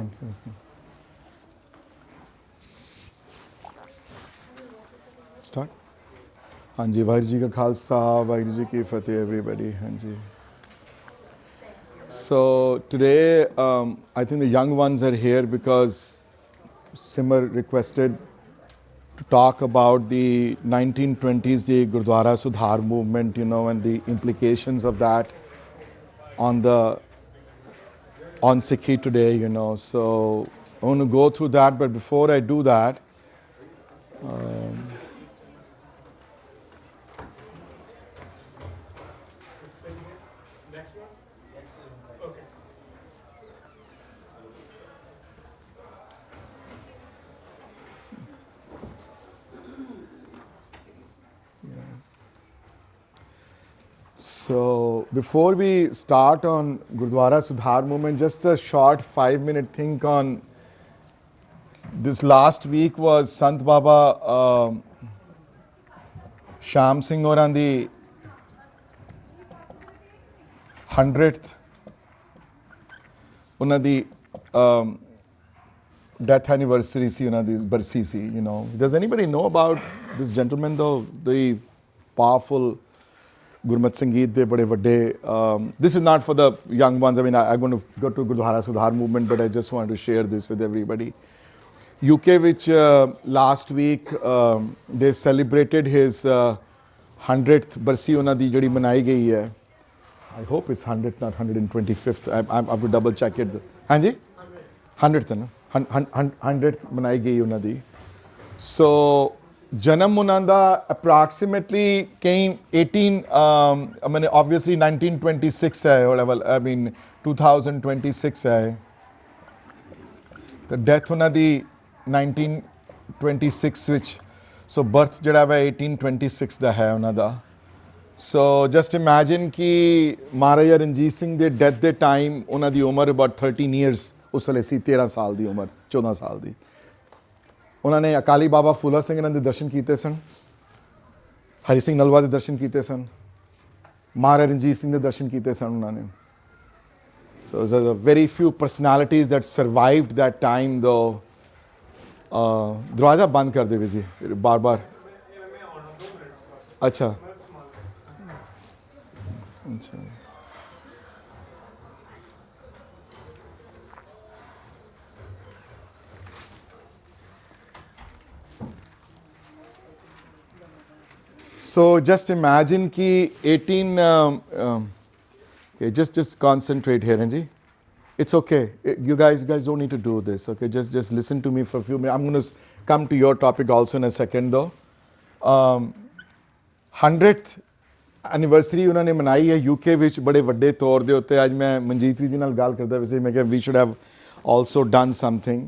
Thank you. Start. हाँ जी, वाहिगुरू जी का खालसा, वाहिगुरू जी की फतेह, everybody. हाँ जी. So today, I think the young ones are here because Simar requested to talk about the 1920s, the Gurdwara Sudhar movement, you know, and the implications of that on Sikhi today, you know. So I want to go through that, but before I do that, so before we start on Gurdwara Sudhar movement, just a short 5-minute thing on this. Last week was Sant Baba Shaam Singh और the 100th ਉਹਨਾਂ ਦੀ death anniversary ਸੀ ਉਹਨਾਂ ਦੀ ਬਰਸੀ ਸੀ, you know. Does anybody know about this gentleman though? The powerful Gurmat Sangeet ਦੇ ਬੜੇ ਵੱਡੇ, this is not for the young ones. I mean, I'm going to go to Gurdwara Sudhar movement, but I just wanted to share this with everybody. UK, which last week they celebrated his 100th ਬਰਸੀ ਉਹਨਾਂ ਦੀ ਜਿਹੜੀ ਮਨਾਈ ਗਈ ਹੈ. I hope it's 100th, not 125th. I have to double check it. हाँ जी 100th है ना, 100th मनाई गई ਉਹਨਾਂ ਦੀ. So जन्म ਉਹਨਾਂ ਦਾ approximately कहीं 18 I mean obviously 1926 है, whatever, I mean 2026 है. तो death ਉਹਨਾਂ ਦੀ 1926 ਵਿੱਚ, so birth ਜਿਹੜਾ ਵਾ 1826 ਦਾ ਹੈ ਉਹਨਾਂ ਦਾ. So just imagine कि महाराजा रणजीत सिंह ਦੇ death ਦੇ time ਉਹਨਾਂ ਦੀ ਉਮਰ about 13 years ਉਸ ਵੇਲੇ ਸੀ, 13 ਸਾਲ ਦੀ ਉਮਰ, 14 ਸਾਲ ਦੀ. ਉਹਨਾਂ ਨੇ ਅਕਾਲੀ ਬਾਬਾ ਫੂਲਾ ਸਿੰਘ ਇਹਨਾਂ ਦੇ ਦਰਸ਼ਨ ਕੀਤੇ ਸਨ, ਹਰੀ ਸਿੰਘ ਨਲਵਾ ਦੇ ਦਰਸ਼ਨ ਕੀਤੇ ਸਨ, ਮਹਾਰਾਜਾ ਰਣਜੀਤ ਸਿੰਘ ਦੇ ਦਰਸ਼ਨ ਕੀਤੇ ਸਨ ਉਹਨਾਂ ਨੇ. So there are very few personalities that survived that time though. दरवाज़ा बंद कर दे जी बार बार. अच्छा अच्छा. So just imagine कि 18 okay, just concentrate here, Anji. It's okay. You guys don't need to do this. Okay, just listen to me for a few minutes. I'm going to come to your topic also in a second though. 100th anniversary ਉਹਨਾਂ ਨੇ ਮਨਾਈ ਹੈ UK ਵਿੱਚ ਬੜੇ ਵੱਡੇ ਤੌਰ ਦੇ ਉੱਤੇ. ਅੱਜ ਮੈਂ ਮਨਜੀਤ ਜੀ ਨਾਲ ਗੱਲ ਕਰਦਾ ਵੈਸੇ ਮੈਂ ਕਿਹਾ ਵੀ should have also done something.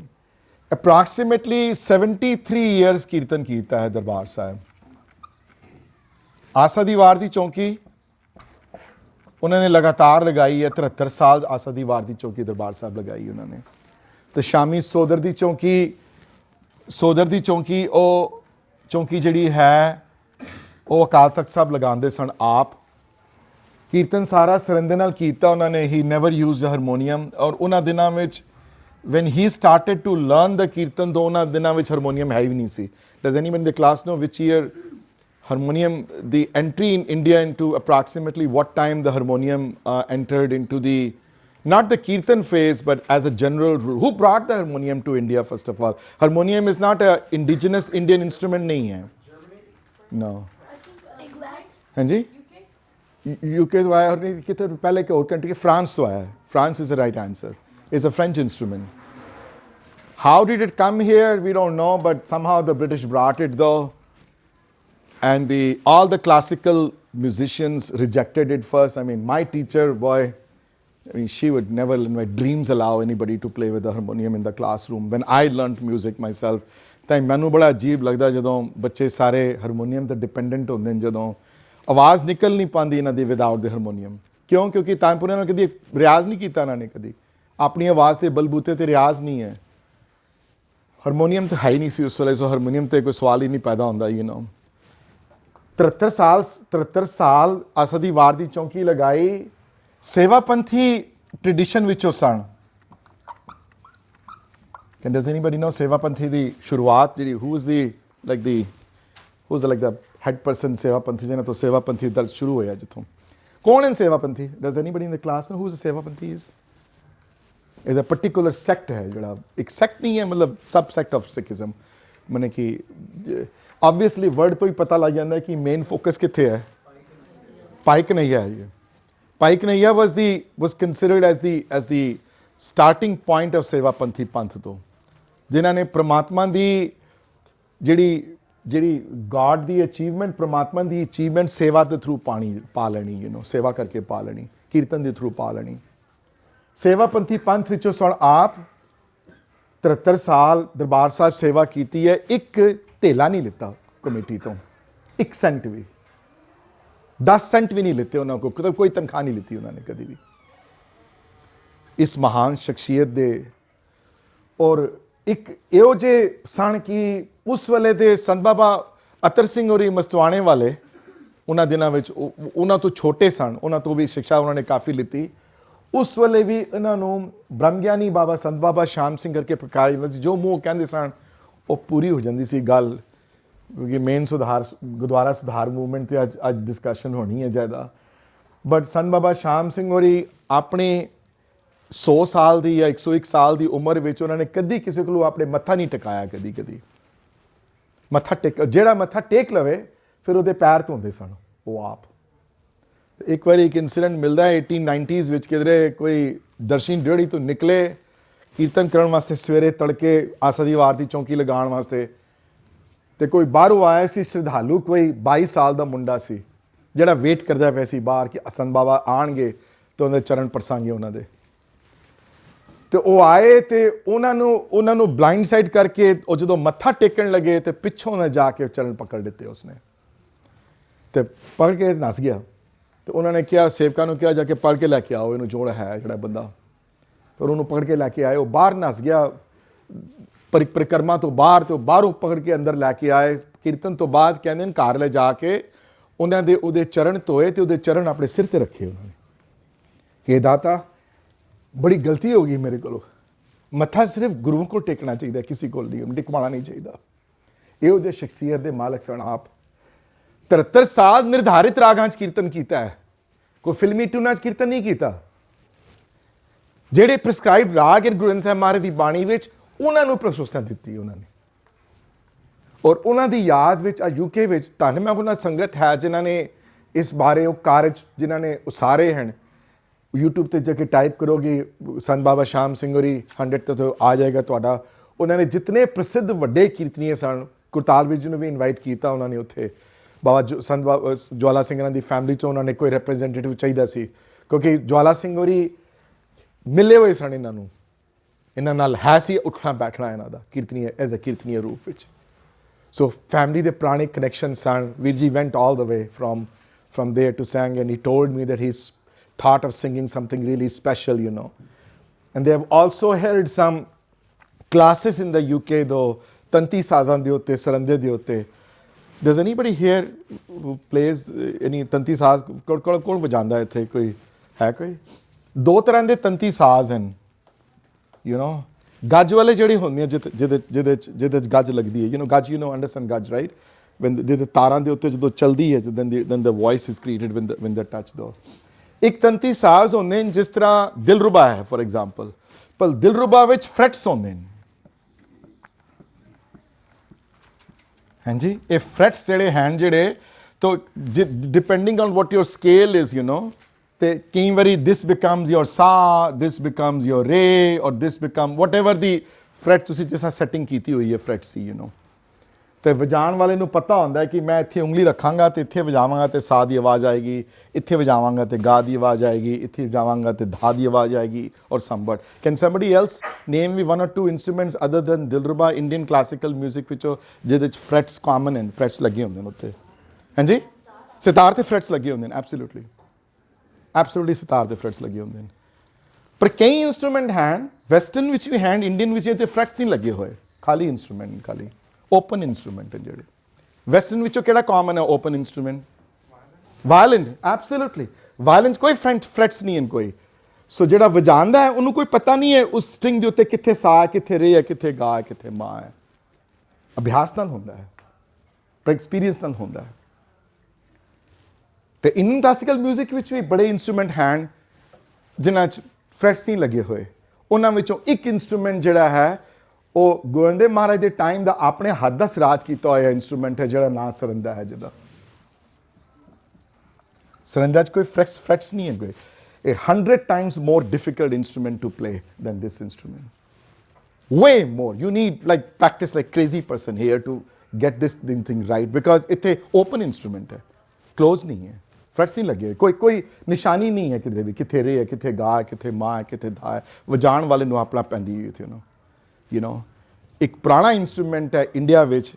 Approximately 73 years kirtan ਕੀਤਾ ਹੈ ਦਰਬਾਰ ਸਾਹਿਬ. ਆਸਾ ਦੀ ਵਾਰ ਦੀ ਚੌਂਕੀ ਉਹਨਾਂ ਨੇ ਲਗਾਤਾਰ ਲਗਾਈ ਹੈ, 73 ਸਾਲ ਆਸਾ ਦੀ ਵਾਰ ਦੀ ਚੌਂਕੀ ਦਰਬਾਰ ਸਾਹਿਬ ਲਗਾਈ ਉਹਨਾਂ ਨੇ. ਤੇ ਸ਼ਾਮੀ ਸੋਦਰ ਦੀ ਚੌਂਕੀ ਉਹ ਚੌਂਕੀ ਜਿਹੜੀ ਹੈ ਉਹ ਅਕਾਲ ਤਖਤ ਸਾਹਿਬ ਲਗਾਉਂਦੇ ਸਨ ਆਪ. ਕੀਰਤਨ ਸਾਰਾ ਸਰੰਦੇ ਨਾਲ ਕੀਤਾ ਉਹਨਾਂ ਨੇ. ਹੀ ਨੈਵਰ ਯੂਜ਼ਡ ਹਾਰਮੋਨੀਅਮ. ਔਰ ਉਹਨਾਂ ਦਿਨਾਂ ਵਿੱਚ when he started to learn the ਕੀਰਤਨ ਤੋਂ ਉਹਨਾਂ ਦਿਨਾਂ ਵਿੱਚ ਹਾਰਮੋਨੀਅਮ ਹੈ ਵੀ ਨਹੀਂ ਸੀ. Does anyone in the class know which year harmonium, the entry in India into approximately what time the harmonium entered into the, not the kirtan phase, but as a general rule? Who brought the harmonium to India first of all? Harmonium is not a indigenous Indian instrument nahi hai. No. हाँ जी UK तो आया और नहीं कितने पहले के और country France तो आया है. France is the right answer. It's a French instrument. How did it come here? We don't know, but somehow the British brought it though. And all the classical musicians rejected it first. I mean, my teacher, boy, I mean, she would never in my dreams allow anybody to play with the harmonium in the classroom. When I learnt music myself, ਤਾਂ ਮੈਨੂੰ ਬੜਾ ਅਜੀਬ ਲੱਗਦਾ ਜਦੋਂ ਬੱਚੇ ਸਾਰੇ harmonium ਤੇ dependent ਹੁੰਦੇ ਨੇ, ਜਦੋਂ ਆਵਾਜ਼ ਨਿਕਲ ਨਹੀਂ ਪਾਉਂਦੀ ਇਹਨਾਂ ਦੀ ਵਿਦਆਊਟ ਦੇ ਹਾਰਮੋਨੀਅਮ. ਕਿਉਂ? ਕਿਉਂਕਿ ਤਾਨਪੁਰੇ ਨਾਲ ਕਦੀ ਰਿਆਜ਼ ਨਹੀਂ ਕੀਤਾ ਇਹਨਾਂ ਨੇ, ਕਦੀ ਆਪਣੀ ਆਵਾਜ਼ ਤੇ ਬਲਬੂਤੇ ਤੇ ਰਿਆਜ਼ ਨਹੀਂ ਹੈ. ਹਾਰਮੋਨੀਅਮ ਤਾਂ ਹੈ ਹੀ ਨਹੀਂ ਸੀ ਉਸ ਵੇਲੇ, ਸੋ ਹਾਰਮੋਨੀਅਮ ਤੇ ਕੋਈ ਸਵਾਲ ਹੀ ਨਹੀਂ ਪੈਦਾ ਹੁੰਦਾ. 73 ਸਾਲ ਆਸਾ ਦੀ ਵਾਰ ਦੀ ਚੌਂਕੀ ਲਗਾਈ. ਸੇਵਾਪੰਥੀ ਟ੍ਰੈਡੀਸ਼ਨ ਵਿੱਚੋਂ ਸਨ. does anybody know ਸੇਵਾ ਪੰਥੀ ਦੀ ਸ਼ੁਰੂਆਤ ਜਿਹੜੀ who's the head person ਸੇਵਾ ਪੰਥੀ ਜਿਹਨਾਂ ਤੋਂ ਸੇਵਾ ਪੰਥੀ ਦਲ ਸ਼ੁਰੂ ਹੋਇਆ ਜਿੱਥੋਂ ਕੌਣ ਹੈ ਸੇਵਾ ਪੰਥੀ? does anybody in the class know who the ਸੇਵਾ ਪੰਥੀ is a particular sect ਹੈ ਜਿਹੜਾ ਇੱਕ ਸੈਕਟ ਨਹੀਂ ਹੈ ਮਤਲਬ ਸਬ ਸੈਕਟ ਆਫ ਸਿੱਖੀਜ਼ਮ ਮਨੇ ਕਿ obviously word ਤੋਂ ਹੀ ਪਤਾ ਲੱਗ ਜਾਂਦਾ ਕਿ ਮੇਨ ਫੋਕਸ ਕਿੱਥੇ ਹੈ ਭਾਈ ਕਨ੍ਹਈਆ ਹੈ ਭਾਈ Kanhaiya was considered as the starting point of ਸੇਵਾ ਪੰਥੀ ਪੰਥ ਤੋਂ ਜਿਨ੍ਹਾਂ ਨੇ ਪ੍ਰਮਾਤਮਾ ਦੀ ਜਿਹੜੀ ਗॉड ਦੀ ਅਚੀਵਮੈਂਟ ਪ੍ਰਮਾਤਮਾ ਦੀ ਅਚੀਵਮੈਂਟ ਸੇਵਾ ਦੇ ਥਰੂ ਪਾ ਲੈਣੀ ਸੇਵਾ ਕਰਕੇ ਪਾ ਲੈਣੀ ਕੀਰਤਨ ਦੇ ਥਰੂ ਪਾ ਲੈਣੀ ਸੇਵਾ ਪੰਥੀ ਪੰਥ ਵਿੱਚੋਂ ਸੁਣ ਆਪ 73 ਸਾਲ ਦਰਬਾਰ ਸਾਹਿਬ ਸੇਵਾ ਕੀਤੀ ਹੈ ਇੱਕ ਧੇਲਾ ਨਹੀਂ ਲਿੱਤਾ ਕਮੇਟੀ ਤੋਂ 1 ਸੈਂਟ ਵੀ 10 ਸੈਂਟ ਵੀ ਨਹੀਂ ਲਿੱਤੇ ਉਹਨਾਂ ਕੋਲ ਕੋਈ ਤਨਖਾਹ ਨਹੀਂ ਲਿੱਤੀ ਉਹਨਾਂ ਨੇ ਕਦੀ ਵੀ ਇਸ ਮਹਾਨ ਸ਼ਖਸੀਅਤ ਦੇ ਔਰ ਇੱਕ ਇਹੋ ਜਿਹੇ ਸਨ ਕਿ ਉਸ ਵੇਲੇ ਦੇ ਸੰਤ ਬਾਬਾ ਅਤਰ ਸਿੰਘ ਹੋਰੀ ਮਸਤਵਾਣੇ ਵਾਲੇ ਉਹਨਾਂ ਦਿਨਾਂ ਵਿੱਚ ਉਹਨਾਂ ਤੋਂ ਛੋਟੇ ਸਨ ਉਹਨਾਂ ਤੋਂ ਵੀ ਸਿੱਖਿਆ ਉਹਨਾਂ ਨੇ ਕਾਫੀ ਲਿੱਤੀ ਉਸ ਵੇਲੇ ਵੀ ਇਹਨਾਂ ਨੂੰ ਬ੍ਰਹਮ ਗਿਆਨੀ ਬਾਬਾ ਸੰਤ ਬਾਬਾ ਸ਼ਾਮ ਸਿੰਘ ਕਰਕੇ ਪ੍ਰਕਾਸ਼ ਜਾਂਦਾ ਸੀ ਜੋ ਮੂੰਹ ਕਹਿੰਦੇ ਸਨ ਉਹ ਪੂਰੀ ਹੋ ਜਾਂਦੀ ਸੀ ਗੱਲ ਕਿਉਂਕਿ ਮੇਨ ਸੁਧਾਰ ਗੁਰਦੁਆਰਾ ਸੁਧਾਰ ਮੂਵਮੈਂਟ 'ਤੇ ਅੱਜ ਡਿਸਕਸ਼ਨ ਹੋਣੀ ਹੈ ਜ਼ਿਆਦਾ ਬਟ ਸੰਤ ਬਾਬਾ ਸ਼ਾਮ ਸਿੰਘ ਹੋਰੀ ਆਪਣੇ 100 ਸਾਲ ਦੀ ਜਾਂ 101 ਸਾਲ ਦੀ ਉਮਰ ਵਿੱਚ ਉਹਨਾਂ ਨੇ ਕਦੀ ਕਿਸੇ ਕੋਲੋਂ ਆਪਣੇ ਮੱਥਾ ਨਹੀਂ ਟਿਕਾਇਆ ਕਦੀ ਮੱਥਾ ਜਿਹੜਾ ਮੱਥਾ ਟੇਕ ਲਵੇ ਫਿਰ ਉਹਦੇ ਪੈਰ ਧੋਂਦੇ ਸਨ ਉਹ ਆਪ ਇੱਕ ਵਾਰੀ ਇੱਕ ਇਨਸੀਡੈਂਟ ਮਿਲਦਾ ਹੈ 1890s ਵਿੱਚ ਕਿਧਰੇ ਕੋਈ ਦਰਸ਼ਨ ਡਿਓੜੀ ਤੋਂ ਨਿਕਲੇ ਕੀਰਤਨ ਕਰਨ ਵਾਸਤੇ ਸਵੇਰੇ ਤੜਕੇ ਆਸਾ ਦੀ ਵਾਰ ਦੀ ਚੌਂਕੀ ਲਗਾਉਣ ਵਾਸਤੇ ਤੇ ਕੋਈ ਬਾਹਰੋਂ ਆਇਆ ਸੀ ਸ਼ਰਧਾਲੂ ਕੋਈ 22 ਸਾਲ ਦਾ ਮੁੰਡਾ ਸੀ ਜਿਹੜਾ ਵੇਟ ਕਰਦਾ ਪਿਆ ਸੀ ਬਾਹਰ ਕਿ ਸੰਤ ਬਾਬਾ ਆਣਗੇ ਤੇ ਉਹਦੇ ਚਰਨ ਪਰਸਾਂਗੇ ਉਹਨਾਂ ਦੇ ਤੇ ਉਹ ਆਏ ਤੇ ਉਹਨਾਂ ਨੂੰ ਬਲਾਈਂਡ ਸਾਈਡ ਕਰਕੇ ਉਹ ਜਦੋਂ ਮੱਥਾ ਟੇਕਣ ਲੱਗੇ ਤੇ ਪਿੱਛੋਂ ਨੇ ਜਾ ਕੇ ਚਰਨ ਪਕੜ ਲਿੱਤੇ ਉਸਨੇ ਤੇ ਪਕੜ ਕੇ ਨੱਸ ਗਿਆ ਤੇ ਉਹਨਾਂ ਨੇ ਕਿਹਾ ਸੇਵਕਾਂ ਨੂੰ ਕਿਹਾ ਜਾ ਕੇ ਪੜ ਕੇ ਲੈ ਕੇ ਆਓ ਇਹਨੂੰ ਜੋੜ ਹੈ ਜਿਹੜਾ ਬੰਦਾ ਪਰ ਉਹਨੂੰ ਪਕੜ ਕੇ ਲੈ ਕੇ ਆਏ ਉਹ ਬਾਹਰ ਨੱਸ ਗਿਆ ਪਰਿਕਰਮਾ ਤੋਂ ਬਾਹਰ ਤੇ ਉਹ ਬਾਹਰੋਂ ਪਕੜ ਕੇ ਅੰਦਰ ਲੈ ਕੇ ਆਏ ਕੀਰਤਨ ਤੋਂ ਬਾਅਦ ਕਹਿੰਦੇ ਨੇ ਘਰ ਲੈ ਜਾ ਕੇ ਉਹਨਾਂ ਦੇ ਉਹਦੇ ਚਰਨ ਧੋਏ ਤੇ ਉਹਦੇ ਚਰਨ ਆਪਣੇ ਸਿਰ ਤੇ ਰੱਖੇ ਉਹਨਾਂ ਨੇ ਕਿ ਦਾਤਾ ਬੜੀ ਗਲਤੀ ਹੋ ਗਈ ਮੇਰੇ ਕੋਲੋਂ ਮੱਥਾ ਸਿਰਫ ਗੁਰੂ ਕੋਲ ਟੇਕਣਾ ਚਾਹੀਦਾ ਕਿਸੇ ਕੋਲ ਨਹੀਂ ਟਿਕਵਾਉਣਾ ਨਹੀਂ ਚਾਹੀਦਾ ਇਹੋ ਜਿਹੇ ਸ਼ਖਸੀਅਤ ਦੇ ਮਾਲਕ ਸਨ ਆਪ 73 ਸਾਲ ਨਿਰਧਾਰਿਤ ਰਾਗਾਂ 'ਚ ਕੀਰਤਨ ਕੀਤਾ ਹੈ ਕੋਈ ਫਿਲਮੀ ਟਿਊਨਾਂ 'ਚ ਕੀਰਤਨ ਨਹੀਂ ਕੀਤਾ ਜਿਹੜੇ ਪ੍ਰਿਸਕ੍ਰਾਈਬ ਰਾਗ ਹੈ ਗੁਰੂ ਗ੍ਰੰਥ ਸਾਹਿਬ ਮਹਾਰਾਜ ਦੀ ਬਾਣੀ ਵਿੱਚ ਉਹਨਾਂ ਨੂੰ ਪ੍ਰਸ਼ੰਸਾ ਦਿੱਤੀ ਉਹਨਾਂ ਨੇ ਔਰ ਉਹਨਾਂ ਦੀ ਯਾਦ ਵਿੱਚ ਯੂਕੇ ਵਿੱਚ ਧੰਨਵਾਦ ਉਹਨਾਂ ਸੰਗਤ ਹੈ ਜਿਨ੍ਹਾਂ ਨੇ ਇਸ ਬਾਰੇ ਉਹ ਕਾਰਜ ਜਿਨ੍ਹਾਂ ਨੇ ਉਸਾਰੇ ਹਨ YouTube ਤੇ ਜਾ ਕੇ ਟਾਈਪ ਕਰੋਗੇ ਸੰਤ ਬਾਬਾ ਸ਼ਾਮ ਸਿੰਘ ਹੋਰੀ 100 ਤੇ ਆ ਜਾਏਗਾ ਤੁਹਾਡਾ ਉਹਨਾਂ ਨੇ ਜਿਤਨੇ ਪ੍ਰਸਿੱਧ ਵੱਡੇ ਕੀਰਤਨੀਏ ਸਨ ਗੁਰਤਾਲ ਵੀਰ ਜੀ ਨੂੰ ਵੀ ਇਨਵਾਈਟ ਕੀਤਾ ਉਹਨਾਂ ਨੇ ਉੱਥੇ ਬਾਬਾ ਸੰਤ ਬਾਬਾ ਜਵਾਲਾ ਸਿੰਘਾਂ ਦੀ ਫੈਮਿਲੀ 'ਚੋਂ ਉਹਨਾਂ ਨੇ ਕੋਈ ਰਿਪਰੈਜ਼ੈਂਟੇਟਿਵ ਚਾਹੀਦਾ ਸੀ ਕਿਉਂਕਿ ਜਵਾਲਾ ਸਿੰਘ ਹੋਰੀ ਮਿਲੇ ਹੋਏ ਸਨ ਇਹਨਾਂ ਨਾਲ ਹੈ ਸੀ ਉੱਠਣਾ ਬੈਠਣਾ ਇਹਨਾਂ ਦਾ ਕੀਰਤਨੀਏ ਐਜ਼ ਅ ਕੀਰਤਨੀਏ ਰੂਪ ਵਿੱਚ ਸੋ ਫੈਮਿਲੀ ਦੇ ਪੁਰਾਣੇ ਕਨੈਕਸ਼ਨ ਸਨ ਵੀਰ ਜੀ ਵੈਂਟ ਆਲ ਦ ਵੇ from there to sang and he told me that he's thought of singing something really special and they have also held some classes in the UK though tanti sazan de utte sarande de utte does anybody here who plays any tanti saz kon bajanda ਇੱਥੇ ਕੋਈ ਹੈ ਕੋਈ ਦੋ ਤਰ੍ਹਾਂ ਦੇ ਤੰਤੀ ਸਾਜ਼ ਹਨ ਗੱਜ ਵਾਲੇ ਜਿਹੜੇ ਹੁੰਦੇ ਆ ਜਿਹਦੇ ਗੱਜ ਲੱਗਦੀ ਹੈ ਗੱਜ ਅੰਡਰਸਟੈਂਡ ਗੱਜ ਰਾਈਟ when ਤਾਰਾਂ ਦੇ ਉੱਤੇ ਜਦੋਂ ਚਲਦੀ ਹੈ then the voice is created when they touch though ਇੱਕ ਤੰਤੀ ਸਾਜ਼ ਹੁੰਦੇ ਨੇ ਜਿਸ ਤਰ੍ਹਾਂ ਦਿਲਰੁਬਾ ਹੈ ਫॉर एग्जांपल ਪਰ ਦਿਲਰੁਬਾ ਵਿੱਚ ਫਰੈਟਸ ਹੁੰਦੇ ਨੇ ਹਾਂਜੀ ਇਹ ਫਰੈਟਸ ਜਿਹੜੇ ਹਨ ਜਿਹੜੇ ਤੋ depending on what your scale is ਤੇ ਕਈ ਵਾਰੀ this becomes your sa this becomes your re or this become whatever the fret ਤੁਸੀਂ ਜਿਸ ਤਰ੍ਹਾਂ ਸੈਟਿੰਗ ਕੀਤੀ ਹੋਈ ਹੈ ਫਰੈਟਸ ਦੀ ਤੇ ਵਜਾਉਣ ਵਾਲੇ ਨੂੰ ਪਤਾ ਹੁੰਦਾ ਕਿ ਮੈਂ ਇੱਥੇ ਉਂਗਲੀ ਰੱਖਾਂਗਾ ਤੇ ਇੱਥੇ ਵਜਾਵਾਂਗਾ ਤੇ ਸਾ ਦੀ ਆਵਾਜ਼ ਆਏਗੀ ਇੱਥੇ ਵਜਾਵਾਂਗਾ ਤੇ ਗਾ ਦੀ ਆਵਾਜ਼ ਆਏਗੀ ਇੱਥੇ ਵਜਾਵਾਂਗਾ ਤੇ ਧਾ ਦੀ ਆਵਾਜ਼ ਆਏਗੀ ਔਰ ਸੰਬਟ ਕੈਨ ਸਮਬਡੀ ਐਲਸ ਨੇਮ ਵੀ 1 or 2 instruments other than dilruba Indian classical music ਵਿੱਚ ਜਿਹਦੇ ਵਿੱਚ ਫਰੈਟਸ ਕਾਮਨ ਹਨ ਫਰੈਟਸ ਲੱਗੇ ਹੁੰਦੇ ਨੇ ਉੱਤੇ ਹਾਂਜੀ ਸਿਤਾਰ ਤੇ ਫਰੈਟਸ ਲੱਗੇ ਹੁੰਦੇ ਨੇ ਐਬਸੋਲੂਟਲੀ ਸਿਤਾਰ ਦੇ ਫਰੈਟਸ ਲੱਗੇ ਹੁੰਦੇ ਨੇ ਪਰ ਕਈ ਇੰਸਟਰੂਮੈਂਟ ਹਨ ਵੈਸਟਰਨ ਵਿੱਚ ਵੀ ਹਨ ਇੰਡੀਅਨ ਵਿੱਚ ਤੇ ਫਰੈਟਸ ਨਹੀਂ ਲੱਗੇ ਹੋਏ ਖਾਲੀ ਇੰਸਟਰੂਮੈਂਟ ਖਾਲੀ ਓਪਨ ਇੰਸਟਰੂਮੈਂਟ ਹੈ ਜਿਹੜੇ ਵੈਸਟਰਨ ਵਿੱਚੋਂ ਕਿਹੜਾ ਕਾਮਨ ਹੈ open instrument violin absolutely violin 'ਚ ਕੋਈ ਫਰੈਟਸ ਨਹੀਂ ਹਨ ਕੋਈ ਸੋ ਜਿਹੜਾ ਵਜਾਉਂਦਾ ਹੈ ਉਹਨੂੰ ਕੋਈ ਪਤਾ ਨਹੀਂ ਹੈ ਉਸ ਸਟ੍ਰਿੰਗ ਦੇ ਉੱਤੇ ਕਿੱਥੇ ਸਾ ਹੈ, ਕਿੱਥੇ ਰੇ ਹੈ, ਕਿੱਥੇ ਗਾ ਹੈ, ਕਿੱਥੇ ਮਾਂ ਹੈ। ਅਭਿਆਸ ਨਾਲ ਹੁੰਦਾ ਹੈ, ਪਰ ਐਕਸਪੀਰੀਅੰਸ ਨਾਲ ਹੁੰਦਾ ਹੈ। ਤੇ ਇੰਡੀਅਨ ਕਲਾਸੀਕਲ ਮਿਊਜ਼ਿਕ ਵਿੱਚ ਵੀ ਬੜੇ ਇੰਸਟਰੂਮੈਂਟ ਹਨ ਜਿਨ੍ਹਾਂ 'ਚ ਫਰੈਟਸ ਨਹੀਂ ਲੱਗੇ ਹੋਏ। ਉਹਨਾਂ ਵਿੱਚੋਂ ਇੱਕ ਇੰਸਟਰੂਮੈਂਟ ਜਿਹੜਾ ਹੈ ਉਹ ਗੋਵਿੰਦ ਮਹਾਰਾਜ ਦੇ ਟਾਈਮ ਦਾ ਆਪਣੇ ਹੱਥ ਦਾ ਸਿਰਾਜ ਕੀਤਾ ਹੋਇਆ ਇੰਸਟਰੂਮੈਂਟ ਹੈ, ਜਿਹੜਾ ਨਾਂ ਸਰੰਦਾ ਹੈ। ਜਿਹਦਾ ਸਰੰਦਾ 'ਚ ਕੋਈ ਫਰੈਟਸ ਨਹੀਂ ਹੈ ਕੋਈ। A 100 times more difficult instrument to play than this instrument. Way more. You need like practice like crazy person here to get this thing right because it's a open instrument है, close नहीं है, frets नहीं लगे, कोई निशानी नहीं है किधरे भी, किथे रे है, किथे गा है, किथे माँ है, किथे धा है, वजान वाले नु अपना पैंदी हुई थी you know एक पुराना instrument है इंडिया विच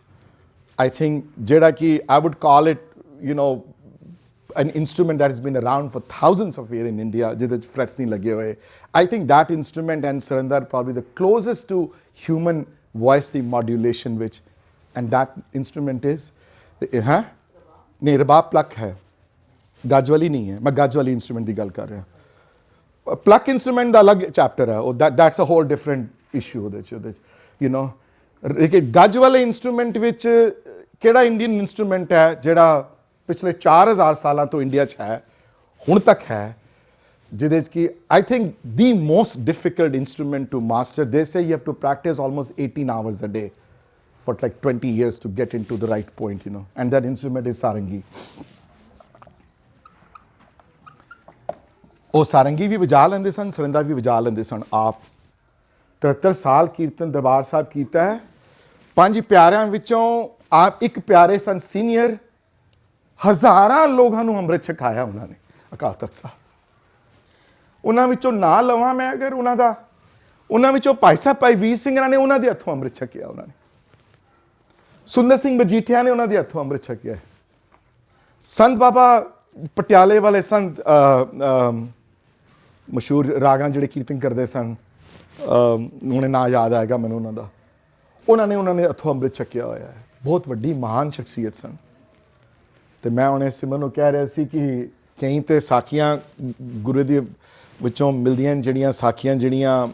I think जेड़ा कि I would call it you know an instrument that has been around for thousands of years in India, ਜਿਹਦੇ frets ਨਹੀਂ ਲੱਗੇ ਹੋਏ। I think that instrument and saranda are probably the closest to human voice the modulation which, and that instrument is ਨਹੀਂ ਰਬਾਬ ਪਲਕ ਹੈ, ਗੱਜ ਵਾਲੀ ਨਹੀਂ ਹੈ। ਮੈਂ ਗੱਜ ਵਾਲੀ instrument ਦੀ ਗੱਲ ਕਰ ਰਿਹਾ। ਪਲਕ instrument ਦਾ ਅਲੱਗ ਚੈਪਟਰ ਹੈ, ਉਹ that's a whole different issue ਉਹਦੇ 'ਚ you know ਗੱਜ ਵਾਲੇ instrument ਵਿੱਚ ਕਿਹੜਾ ਇੰਡੀਅਨ instrument ਹੈ ਜਿਹੜਾ ਪਿਛਲੇ 4000 ਸਾਲਾਂ ਤੋਂ ਇੰਡੀਆ 'ਚ ਹੈ, ਹੁਣ ਤੱਕ ਹੈ, ਜਿਹਦੇ 'ਚ ਕਿ I think the most difficult instrument to master. They say you have to practise almost 18 hours a day for like 20 years to get into the right point, you know, and that instrument is sarangi. ਉਹ ਸਾਰੰਗੀ ਵੀ ਵਜਾ ਲੈਂਦੇ ਸਨ, ਸਰੰਦਾ ਵੀ ਵਜਾ ਲੈਂਦੇ ਸਨ ਆਪ। 73 ਸਾਲ ਕੀਰਤਨ ਦਰਬਾਰ ਸਾਹਿਬ ਕੀਤਾ ਹੈ। 5 ਪਿਆਰਿਆਂ ਵਿੱਚੋਂ ਆਪ ਇੱਕ ਪਿਆਰੇ ਸਨ ਸੀਨੀਅਰ, ਹਜ਼ਾਰਾਂ ਲੋਕਾਂ ਨੂੰ ਅੰਮ੍ਰਿਤ ਛਕਾਇਆ ਉਹਨਾਂ ਨੇ, ਅਕਾਲ ਤਖਤ ਸਾਹਿਬ। ਉਹਨਾਂ ਵਿੱਚੋਂ ਨਾਂ ਲਵਾਂ ਮੈਂ ਅਗਰ ਉਹਨਾਂ ਦਾ, ਉਹਨਾਂ ਵਿੱਚੋਂ ਭਾਈ ਸਾਹਿਬ ਭਾਈ ਵੀਰ ਸਿੰਘ ਨੇ ਉਹਨਾਂ ਦੇ ਹੱਥੋਂ ਅੰਮ੍ਰਿਤ ਛਕਿਆ। ਉਹਨਾਂ ਨੇ ਸੁੰਦਰ ਸਿੰਘ ਮਜੀਠੀਆ ਨੇ ਉਹਨਾਂ ਦੇ ਹੱਥੋਂ ਅੰਮ੍ਰਿਤ ਛਕਿਆ। ਸੰਤ ਬਾਬਾ ਪਟਿਆਲੇ ਵਾਲੇ ਸੰਤ ਮਸ਼ਹੂਰ ਰਾਗਾਂ ਜਿਹੜੇ ਕੀਰਤਨ ਕਰਦੇ ਸਨ, ਹੁਣੇ ਨਾਂ ਯਾਦ ਆਏਗਾ ਮੈਨੂੰ ਉਹਨਾਂ ਦਾ, ਉਹਨਾਂ ਨੇ ਹੱਥੋਂ ਅੰਮ੍ਰਿਤ ਛਕਿਆ ਹੋਇਆ ਹੈ। ਬਹੁਤ ਵੱਡੀ ਮਹਾਨ ਸ਼ਖਸੀਅਤ ਸਨ। ਤੇ ਮੈਂ ਉਹਨੇ ਸਿਮਰਨ ਨੂੰ ਕਹਿ ਰਿਹਾ ਸੀ ਕਿ ਕਈ ਤੇ ਸਾਖੀਆਂ ਗੁਰੂ ਦੇ ਵਿੱਚੋਂ ਮਿਲਦੀਆਂ ਜਿਹੜੀਆਂ ਸਾਖੀਆਂ ਜਿਹੜੀਆਂ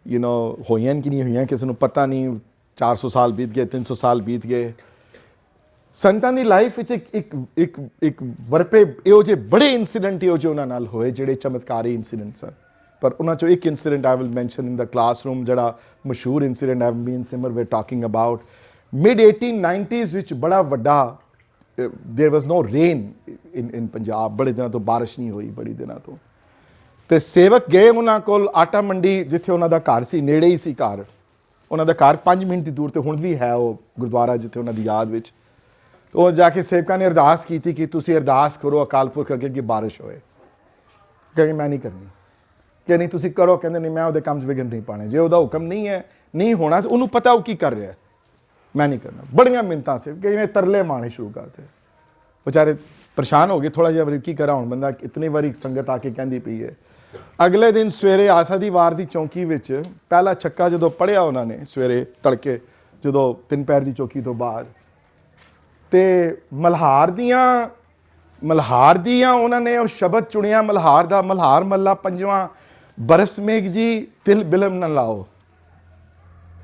ਯੂ ਨੋ ਹੋਈਆਂ ਕਿ ਨਹੀਂ ਹੋਈਆਂ ਕਿਸੇ ਨੂੰ ਪਤਾ ਨਹੀਂ। 400 ਸਾਲ ਬੀਤ ਗਏ, 300 ਸਾਲ ਬੀਤ ਗਏ। ਸੰਤਾਂ ਦੀ ਲਾਈਫ ਵਿੱਚ ਇੱਕ ਵਰਪੇ ਇਹੋ ਜਿਹੇ ਬੜੇ ਇਨਸੀਡੈਂਟ ਇਹੋ ਜਿਹੇ ਉਹਨਾਂ ਨਾਲ ਹੋਏ ਜਿਹੜੇ ਚਮਤਕਾਰੀ ਇਨਸੀਡੈਂਟ ਸਨ। ਪਰ ਉਹਨਾਂ 'ਚੋਂ ਇੱਕ incident I will mention in the classroom, ਜਿਹੜਾ ਮਸ਼ਹੂਰ incident I mean Simar way talking about. Mid 1890s ਵਿੱਚ ਬੜਾ ਵੱਡਾ there was no rain in Punjab, ਬੜੇ ਦਿਨਾਂ ਤੋਂ ਬਾਰਿਸ਼ ਨਹੀਂ ਹੋਈ, ਬੜੀ ਦਿਨਾਂ ਤੋਂ। ਤੇ ਸੇਵਕ ਗਏ ਉਹਨਾਂ ਕੋਲ ਆਟਾ ਮੰਡੀ, ਜਿੱਥੇ ਉਹਨਾਂ ਦਾ ਘਰ ਸੀ, ਨੇੜੇ ਹੀ ਸੀ ਘਰ ਉਹਨਾਂ ਦਾ ਘਰ, 5 ਮਿੰਟ ਦੀ ਦੂਰ ਤੇ ਹੁਣ ਵੀ ਹੈ ਉਹ ਗੁਰਦੁਆਰਾ ਜਿੱਥੇ ਉਹਨਾਂ ਦੀ ਯਾਦ ਵਿੱਚ। ਉਹ ਜਾ ਕੇ ਸੇਵਕਾਂ ਨੇ ਅਰਦਾਸ ਕੀਤੀ ਕਿ ਤੁਸੀਂ ਅਰਦਾਸ ਕਰੋ ਅਕਾਲ ਪੁਰਖ ਅੱਗੇ ਕਿ ਬਾਰਿਸ਼ ਹੋਏ। ਕਹਿੰਦੇ ਮੈਂ ਨਹੀਂ ਕਰਨੀ। ਕਿ ਨਹੀਂ ਤੁਸੀਂ ਕਰੋ। ਕਹਿੰਦੇ ਨਹੀਂ ਮੈਂ ਉਹਦੇ ਕੰਮ 'ਚ ਵਿਘਨ ਨਹੀਂ ਪਾਣੇ, ਜੇ ਉਹਦਾ ਹੁਕਮ ਨਹੀਂ ਹੈ ਨਹੀਂ ਹੋਣਾ, ਉਹਨੂੰ ਪਤਾ ਉਹ ਕੀ ਕਰ ਰਿਹਾ, ਮੈਂ ਨਹੀਂ ਕਰਨਾ। ਬੜੀਆਂ ਮਿੰਨਤਾਂ ਸੀ, ਕਿਵੇਂ ਤਰਲੇ ਮਾਰਨੇ ਸ਼ੁਰੂ ਕਰਤੇ। ਵਿਚਾਰੇ ਪਰੇਸ਼ਾਨ ਹੋ ਗਏ ਥੋੜ੍ਹਾ ਜਿਹਾ, ਕੀ ਕਰਾਂ ਹੁਣ ਬੰਦਾ, ਇਤਨੀ ਵਾਰੀ ਸੰਗਤ ਆ ਕੇ ਕਹਿੰਦੀ ਪਈ ਹੈ। ਅਗਲੇ ਦਿਨ ਸਵੇਰੇ ਆਸਾ ਦੀ ਵਾਰ ਦੀ ਚੌਂਕੀ ਵਿੱਚ ਪਹਿਲਾ ਛੱਕਾ ਜਦੋਂ ਪੜ੍ਹਿਆ ਉਹਨਾਂ ਨੇ ਸਵੇਰੇ ਤੜਕੇ, ਜਦੋਂ 3 ਪੈਰ ਦੀ ਚੌਕੀ ਤੋਂ ਬਾਅਦ, ਤੇ ਮਲਹਾਰ ਦੀਆਂ ਉਹਨਾਂ ਨੇ ਉਹ ਸ਼ਬਦ ਚੁਣਿਆ ਮਲਹਾਰ ਦਾ, ਮਲਹਾਰ ਮੱਲਾ ਪੰਜਵਾਂ ਬਰਸ ਮੇਘ ਜੀ ਤਿਲ ਬਿਲਮ ਨਾ ਲਾਓ।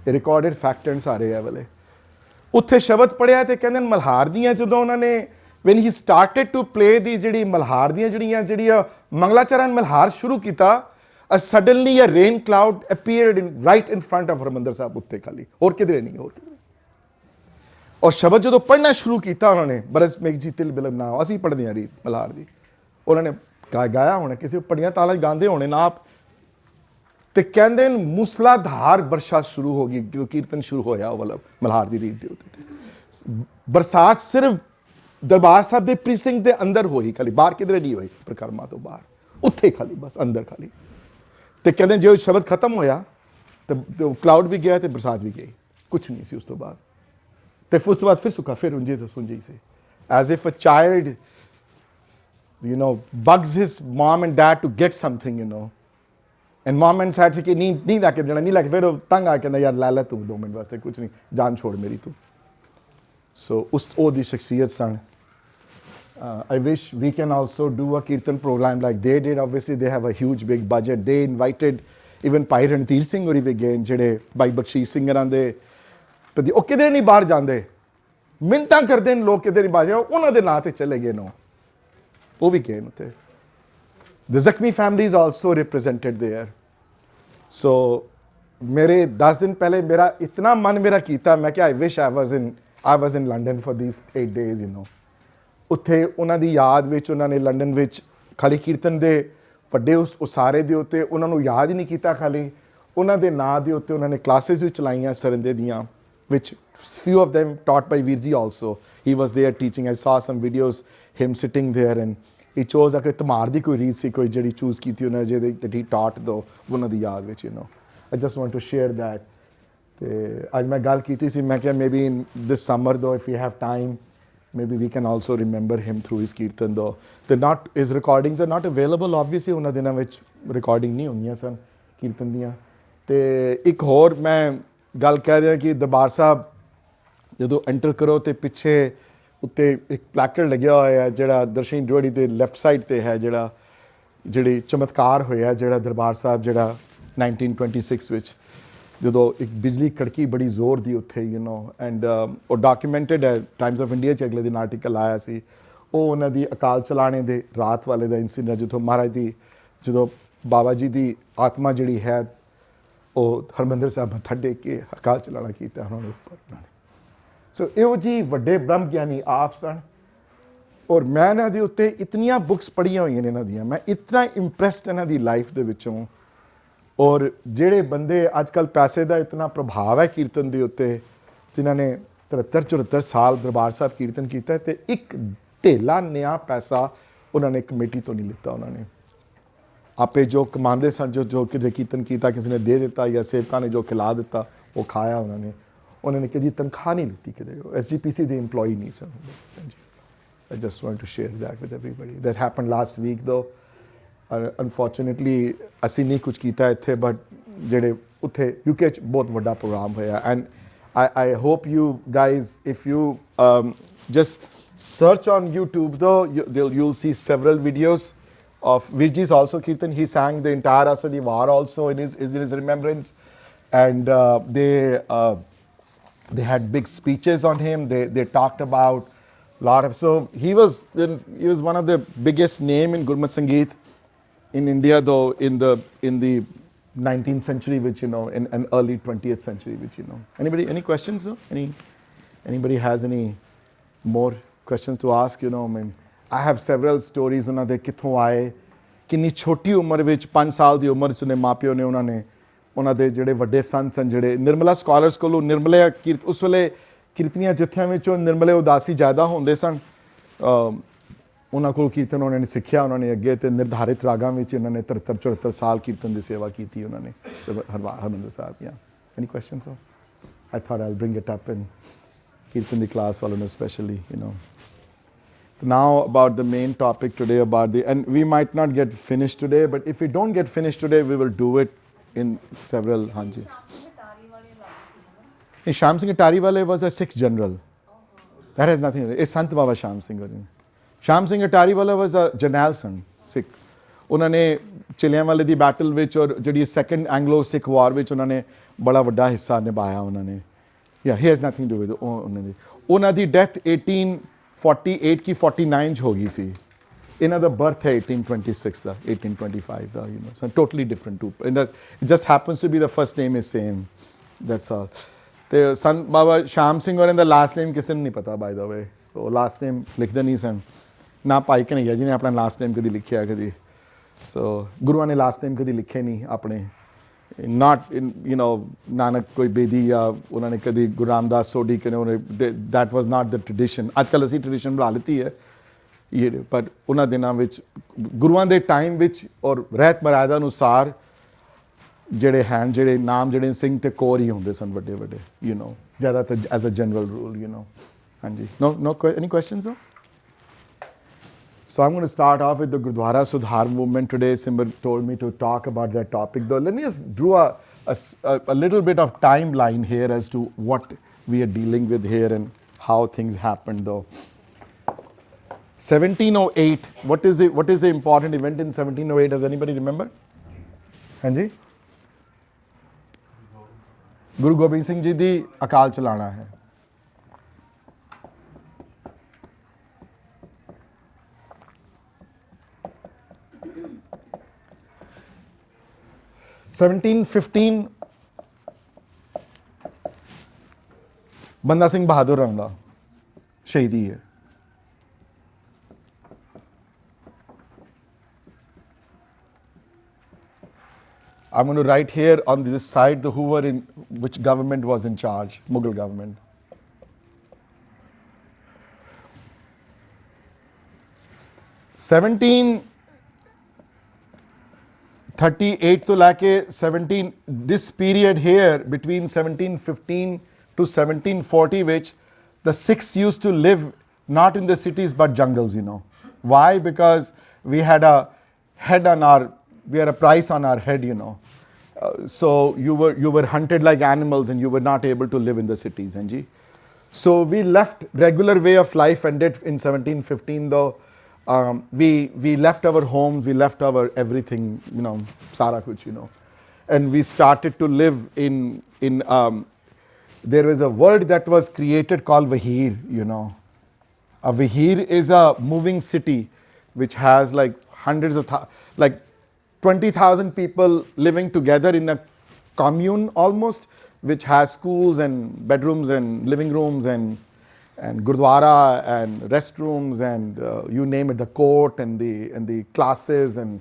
ਇਹ ਰਿਕਾਰਡਡ ਫੈਕਟ ਐਂਡ ਸਾਰੇ ਇਹ ਵਾਲੇ ਉੱਥੇ ਸ਼ਬਦ ਪੜ੍ਹਿਆ। ਤੇ ਕਹਿੰਦੇ ਮਲਹਾਰ ਦੀਆਂ ਜਦੋਂ ਉਹਨਾਂ ਨੇ when he started to play ਦੀ ਜਿਹੜੀ ਮਲਹਾਰ ਦੀਆਂ ਜਿਹੜੀਆਂ ਮੰਗਲਾਚਰਨ ਮਲਹਾਰ ਸ਼ੁਰੂ ਕੀਤਾ, suddenly a rain cloud appeared right in front of Harmandir ਸਾਹਿਬ ਉੱਤੇ, ਖਾਲੀ, ਹੋਰ ਕਿਧਰੇ ਨਹੀਂ, ਹੋਰ ਕਿਧਰੇ। ਔਰ ਸ਼ਬਦ ਜਦੋਂ ਪੜ੍ਹਨਾ ਸ਼ੁਰੂ ਕੀਤਾ ਉਹਨਾਂ ਨੇ, ਬਰਸ ਮੇਘ ਜੀ ਤਿਲ ਬਿਲਮ ਨਾ, ਅਸੀਂ ਪੜ੍ਹਦੇ ਹਾਂ ਰੀਤ ਮਲਹਾਰ ਦੀ, ਉਹਨਾਂ ਨੇ ਗਾਇਆ ਹੋਣਾ, ਕਿਸੇ ਪੜੀਆਂ ਤਾਲਾਂ ਗਾਉਂਦੇ ਹੋਣੇ ਨਾ ਆਪ। ਤੇ ਕਹਿੰਦੇ ਮੂਸਲਾਧਾਰ ਵਰਸ਼ਾ ਸ਼ੁਰੂ ਹੋ ਗਈ ਜਦੋਂ ਕੀਰਤਨ ਸ਼ੁਰੂ ਹੋਇਆ ਉਹ ਵਾਲਾ ਮਲਹਾਰ ਦੀ ਰੀਤ ਦੇ ਉੱਤੇ। ਬਰਸਾਤ ਸਿਰਫ ਦਰਬਾਰ ਸਾਹਿਬ ਦੇ ਪ੍ਰੀਸਿੰਕਟ ਦੇ ਅੰਦਰ ਹੋਈ, ਖਾਲੀ, ਬਾਹਰ ਕਿਧਰੇ ਨਹੀਂ ਹੋਈ, ਪ੍ਰਕਰਮਾ ਤੋਂ ਬਾਹਰ, ਉੱਥੇ ਖਾਲੀ, ਬਸ ਅੰਦਰ ਖਾਲੀ। ਤੇ ਕਹਿੰਦੇ ਜੇ ਸ਼ਬਦ ਖਤਮ ਹੋਇਆ ਤੇ ਕਲਾਉਡ ਵੀ ਗਿਆ ਤੇ ਬਰਸਾਤ ਵੀ ਗਈ, ਕੁਛ ਨਹੀਂ ਸੀ ਉਸ ਤੋਂ ਬਾਅਦ। ਤੇ ਉਸ ਤੋਂ ਬਾਅਦ ਫਿਰ ਸੁੱਕਾ, ਫਿਰ ਉਂਝੇ ਤੋਂ ਸੁੰਝੀ ਸੀ, as if a child you know bugs his mom and dad to get something, you know, and mom and dad ਕਿ ਨਹੀਂ ਲੈ ਕੇ ਦੇਣਾ, ਨਹੀਂ ਲੈ ਕੇ, ਫਿਰ ਉਹ ਤੰਗ ਆ ਕੇ ਕਹਿੰਦਾ ਯਾਰ ਲੈ ਲੈ ਤੂੰ 2 ਮਿੰਟ ਵਾਸਤੇ, ਕੁਛ ਨਹੀਂ, ਜਾਨ ਛੋੜ ਮੇਰੀ ਤੂੰ। ਸੋ ਉਹਦੀ ਸ਼ਖਸੀਅਤ ਸਨ। I wish we can also do a kirtan program like they did. Obviously, they have a huge, big budget. They invited even Bhai Ranveer Singh ਹੋਰੀ ਵੀ ਗਏ ਜਿਹੜੇ ਬਾਈ ਬਖਸ਼ੀਸ਼ ਸਿੰਘਰਾਂ ਦੇ ਤੇ ਉਹ ਕਿਧਰੇ ਨਹੀਂ ਬਾਹਰ ਜਾਂਦੇ ਮਿੰਤਾਂ ਕਰਦੇ ਨੇ ਲੋਕ ਕਿਧਰੇ ਨਹੀਂ ਬਾਹਰ ਜਾਂਦੇ ਉਹਨਾਂ ਦੇ ਨਾਂ ਤੇ ਚਲੇ ਗਏ ਨੇ ਉਹ ਵੀ ਗਏ ਨੇ ਉੱਥੇ The Zakhmi family is also represented there. So ਮੇਰੇ 10 ਦਿਨ ਪਹਿਲੇ ਮੇਰਾ ਇਤਨਾ ਮਨ ਮੇਰਾ ਕੀਤਾ ਮੈਂ ਕਿ I wish I was in London for these 8 days, you know. ਉੱਥੇ ਉਹਨਾਂ ਦੀ ਯਾਦ ਵਿੱਚ ਉਹਨਾਂ ਨੇ ਲੰਡਨ ਵਿੱਚ ਖਾਲੀ ਕੀਰਤਨ ਦੇ ਵੱਡੇ ਉਸ ਉਸਾਰੇ ਦੇ ਉੱਤੇ ਉਹਨਾਂ ਨੂੰ ਯਾਦ ਹੀ ਨਹੀਂ ਕੀਤਾ ਖਾਲੀ ਉਹਨਾਂ ਦੇ ਨਾਂ ਦੇ ਉੱਤੇ ਉਹਨਾਂ ਨੇ ਕਲਾਸਿਸ ਵੀ ਚਲਾਈਆਂ ਸਰਿੰਦੇ ਦੀਆਂ which few of them taught by Virji also. He was there teaching. I saw some videos him sitting there and he chose ਕਿ ਧਮਾਰ ਦੀ ਕੋਈ ਰੀਤ ਸੀ ਕੋਈ ਜਿਹੜੀ ਚੂਜ਼ ਕੀਤੀ ਉਹਨਾਂ ਜਿਹਦੇ that he taught though ਉਹਨਾਂ ਦੀ ਯਾਦ ਵਿੱਚ you know. I just want to share that. ਤੇ ਅੱਜ ਮੈਂ ਗੱਲ ਕੀਤੀ ਸੀ ਮੈਂ ਕਿਹਾ maybe in this summer though if we have time maybe we can also remember him through his kirtan though. His recordings are not available obviously ਉਹਨਾਂ ਦਿਨਾਂ ਵਿੱਚ recording ਨਹੀਂ ਹੁੰਦੀਆਂ ਸਨ ਕੀਰਤਨ ਦੀਆਂ ਤੇ ਇੱਕ ਹੋਰ ਮੈਂ ਗੱਲ ਕਹਿ ਰਿਹਾ ਕਿ ਦਰਬਾਰ ਸਾਹਿਬ ਜਦੋਂ ਐਂਟਰ ਕਰੋ ਤੇ ਪਿੱਛੇ ਉੱਤੇ ਇੱਕ ਪਲੈਕਟ ਲੱਗਿਆ ਹੋਇਆ ਹੈ ਜਿਹੜਾ ਦਰਸ਼ਨ ਡਿਓੜੀ ਦੇ ਲੈਫਟ ਸਾਈਡ ਤੇ ਹੈ ਜਿਹੜੀ ਚਮਤਕਾਰ ਹੋਇਆ ਜਿਹੜਾ ਦਰਬਾਰ ਸਾਹਿਬ ਜਿਹੜਾ 1926 ਵਿੱਚ ਜਦੋਂ ਇੱਕ ਬਿਜਲੀ ਕੜਕੀ ਬੜੀ ਜ਼ੋਰ ਦੀ ਉੱਥੇ ਯੂ نو ਐਂਡ ਉਹ ਡਾਕੂਮੈਂਟਡ ਹੈ ਟਾਈਮਸ ਆਫ ਇੰਡੀਆ 'ਚ ਅਗਲੇ ਦਿਨ ਆਰਟੀਕਲ ਆਇਆ ਸੀ ਉਹ ਉਹਨਾਂ ਦੀ ਅਕਾਲ ਚਲਾਣੇ ਦੇ ਰਾਤ ਵਾਲੇ ਦਾ ਇਨਸੀਡੈਂਟ ਜਿੱਥੋਂ ਮਹਾਰਾਜ ਦੀ ਜਦੋਂ ਬਾਬਾ ਜੀ ਦੀ ਆਤਮਾ ਜਿਹੜੀ ਹੈ ਉਹ ਹਰਮੰਦਰ ਸਾਹਿਬ ਮੱਥਾ ਟੇਕ ਕੇ ਅਕਾਲ ਚਲਾਣਾ ਕੀਤਾ ਉਹਨਾਂ ਨੇ ਉੱਪਰ ਸੋ ਇਹੋ ਜੀ ਵੱਡੇ ਬ੍ਰਹਮ ਗਿਆਨੀ ਆਪ ਸਨ ਔਰ ਮੈਂ ਇਹਨਾਂ ਦੇ ਉੱਤੇ ਇਤਨੀਆਂ ਬੁੱਕਸ ਪੜ੍ਹੀਆਂ ਹੋਈਆਂ ਨੇ ਇਹਨਾਂ ਦੀਆਂ ਮੈਂ ਇਤਨਾ ਇੰਪ੍ਰੈਸਡ ਇਹਨਾਂ ਦੀ ਲਾਈਫ ਦੇ ਵਿੱਚੋਂ ਔਰ ਜਿਹੜੇ ਬੰਦੇ ਅੱਜ ਕੱਲ੍ਹ ਪੈਸੇ ਦਾ ਇਤਨਾ ਪ੍ਰਭਾਵ ਹੈ ਕੀਰਤਨ ਦੇ ਉੱਤੇ ਜਿਨ੍ਹਾਂ ਨੇ 73-74 ਸਾਲ ਦਰਬਾਰ ਸਾਹਿਬ ਕੀਰਤਨ ਕੀਤਾ ਅਤੇ ਇੱਕ ਢੇਲਾ ਨਿਆ ਪੈਸਾ ਉਹਨਾਂ ਨੇ ਕਮੇਟੀ ਤੋਂ ਨਹੀਂ ਲਿੱਤਾ ਉਹਨਾਂ ਨੇ ਆਪੇ ਜੋ ਕਮਾਉਂਦੇ ਸਨ ਜੋ ਕਿਤੇ ਕੀਰਤਨ ਕੀਤਾ ਕਿਸੇ ਨੇ ਦੇ ਦਿੱਤਾ ਜਾਂ ਸੇਵਕਾਂ ਨੇ ਜੋ ਖਿਲਾ ਦਿੱਤਾ ਉਹ ਖਾਇਆ ਉਹਨਾਂ ਨੇ ਕਦੀ ਤਨਖਾਹ ਨਹੀਂ ਲਿੱਤੀ ਕਿਤੇ SGPC ਦੇ EMPLOYEE ਨਹੀਂ ਸਨ I just want to share that with everybody. That happened last week though. Unfortunately ਅਸੀਂ ਨਹੀਂ ਕੁਝ ਕੀਤਾ ਇੱਥੇ ਬਟ ਜਿਹੜੇ ਉੱਥੇ UK 'ਚ ਬਹੁਤ ਵੱਡਾ ਪ੍ਰੋਗਰਾਮ ਹੋਇਆ and I hope you guys if you just search on YouTube though you'll see several videos of Virji's also Kirtan. He sang the entire Asadi War also in his remembrance and they had big speeches on him. They talked about lot of so he was one of the biggest name in Gurmat Sangeet in India though in the 19th century which you know and early 20th century which you know any questions though anybody has any more questions to ask you know I mean I have several stories ਉਹਨਾਂ ਦੇ ਕਿੱਥੋਂ ਆਏ ਕਿੰਨੀ ਛੋਟੀ ਉਮਰ ਵਿੱਚ 5 ਸਾਲ ਦੀ ਉਮਰ 'ਚ ਨੇ ਮਾਪਿਓ ਨੇ ਉਹਨਾਂ ਦੇ ਜਿਹੜੇ ਵੱਡੇ ਸਨ ਜਿਹੜੇ ਨਿਰਮਲਾ ਸਕਾਲਰਸ ਕੋਲੋਂ ਨਿਰਮਲੇ ਉਸ ਵੇਲੇ ਕੀਰਤਨੀਆਂ ਜਥਿਆਂ ਵਿੱਚੋਂ ਨਿਰਮਲੇ ਉਦਾਸੀ ਜ਼ਿਆਦਾ ਹੁੰਦੇ ਸਨ ਉਹਨਾਂ ਕੋਲ ਕੀਰਤਨ ਉਹਨਾਂ ਨੇ ਸਿੱਖਿਆ ਉਹਨਾਂ ਨੇ ਅੱਗੇ ਤੇ ਨਿਰਧਾਰਿਤ ਰਾਗਾਂ ਵਿੱਚ ਉਹਨਾਂ ਨੇ 73-74 ਸਾਲ ਕੀਰਤਨ ਦੀ ਸੇਵਾ ਕੀਤੀ ਉਹਨਾਂ ਨੇ ਹਰਮੰਦਰ ਸਾਹਿਬ any questions sir I thought I'll bring it up in kirtan the class ਵਾਲੋਂ ਨੂੰ especially you know now about the main topic today and we might not get finished today but if we don't get finished today we will do it in several hanji Shaam Singh Atariwale was a Sikh general that has nothing it's Sant Baba Shaam Singh Shaam Singh Atariwale was a general son Sikh ਉਹਨਾਂ ਨੇ ਚਿਲਿਆਂ ਵਾਲੇ ਦੀ battle ਵਿੱਚ ਔਰ ਜਿਹੜੀ second Anglo ਸਿੱਖ ਵਾਰ ਵਿੱਚ ਉਹਨਾਂ ਨੇ ਬੜਾ ਵੱਡਾ ਹਿੱਸਾ ਨਿਭਾਇਆ ਉਹਨਾਂ ਨੇ he has nothing to do with ਉਹਨਾਂ ਦੀ ਡੈਥ 1848 ਕੀ 49 'ਚ ਹੋ ਗਈ ਸੀ ਇਹਨਾਂ ਦਾ ਬਰਥ ਹੈ 1826 ਦਾ 1825 ਦਾ you know so totally different too it just happens to be the first name is same that's all ਤੇ ਸੰਤ ਬਾਬਾ ਸ਼ਾਮ ਸਿੰਘ ਹੋਰਾਂ ਦਾ ਲਾਸਟ ਨੇਮ ਕਿਸੇ ਨੂੰ ਨਹੀਂ ਪਤਾ ਬਾਈ ਦਾ ਵੇ ਸੋ ਲਾਸਟ ਨੇਮ ਲਿਖਦੇ ਨਹੀਂ ਸਨ ਨਾ ਭਾਈ ਕਨ੍ਹਈਆ ਜੀ ਨੇ ਆਪਣਾ ਲਾਸਟ ਨੇਮ ਕਦੀ ਲਿਖਿਆ ਕਦੀ ਸੋ ਗੁਰੂਆਂ ਨੇ ਲਾਸਟ ਨੇਮ ਕਦੀ ਲਿਖੇ ਨਹੀਂ ਆਪਣੇ not in you know nanak koi bedi ya ਉਹਨਾਂ ਨੇ ਕਦੀ ਗੁਰੂ ਰਾਮਦਾਸ ਸੋਢੀ ਕਨੇ ਉਹਨੇ that was not the tradition ਅੱਜ ਕੱਲ੍ਹ ਅਸੀਂ ਟ੍ਰੈਡੀਸ਼ਨ ਬਣਾ ਲਿੱਤੀ ਹੈ ਇਹ ਪਰ ਉਹਨਾਂ ਦਿਨਾਂ ਵਿੱਚ ਗੁਰੂਆਂ ਦੇ ਟਾਈਮ ਵਿੱਚ ਔਰ ਰਹਿਤ ਮਰਿਆਦਾ ਅਨੁਸਾਰ ਜਿਹੜੇ ਨਾਮ ਜਿਹੜੇ ਸਿੰਘ ਤੇ ਕੌਰ ਹੀ ਹੁੰਦੇ ਸਨ ਵੱਡੇ you know ਜ਼ਿਆਦਾਤਰ as a general rule you know ਹਾਂਜੀ no any questions though So I'm going to start off with the Gurdwara Sudhar movement today. Simbar told me to talk about that topic though. Let me just draw a little bit of timeline here as to what we are dealing with here and how things happened though. 1708, what is the important event in 1708? Does anybody remember? ਹਾਂਜੀ, ਗੁਰੂ ਗੋਬਿੰਦ ਸਿੰਘ ਜੀ ਦੀ ਅਕਾਲ ਚਲਾਣਾ ਹੈ। (1715) ਬੰਦਾ ਸਿੰਘ ਬਹਾਦਰ ਹੋਰਾਂ ਦਾ ਸ਼ਹੀਦੀ ਹੈ। I'm going to write here on this side which government was in charge, Mughal government. (1738) to like 17, this period here between 1715 to 1740, which the Sikhs used to live not in the cities but jungles, Why? Because we had a price on our head, so you were hunted like animals and you were not able to live in the cities. So we left regular way of life ended in 1715 though. We left our homes, we left our everything, sara kuch, and we started to live in there was a word that was created called Vahir, A Vahir is a moving city which has like hundreds of like 20,000 people living together in a commune almost, which has schools and bedrooms and living rooms and gurdwara and restrooms and you name it, the court and the classes and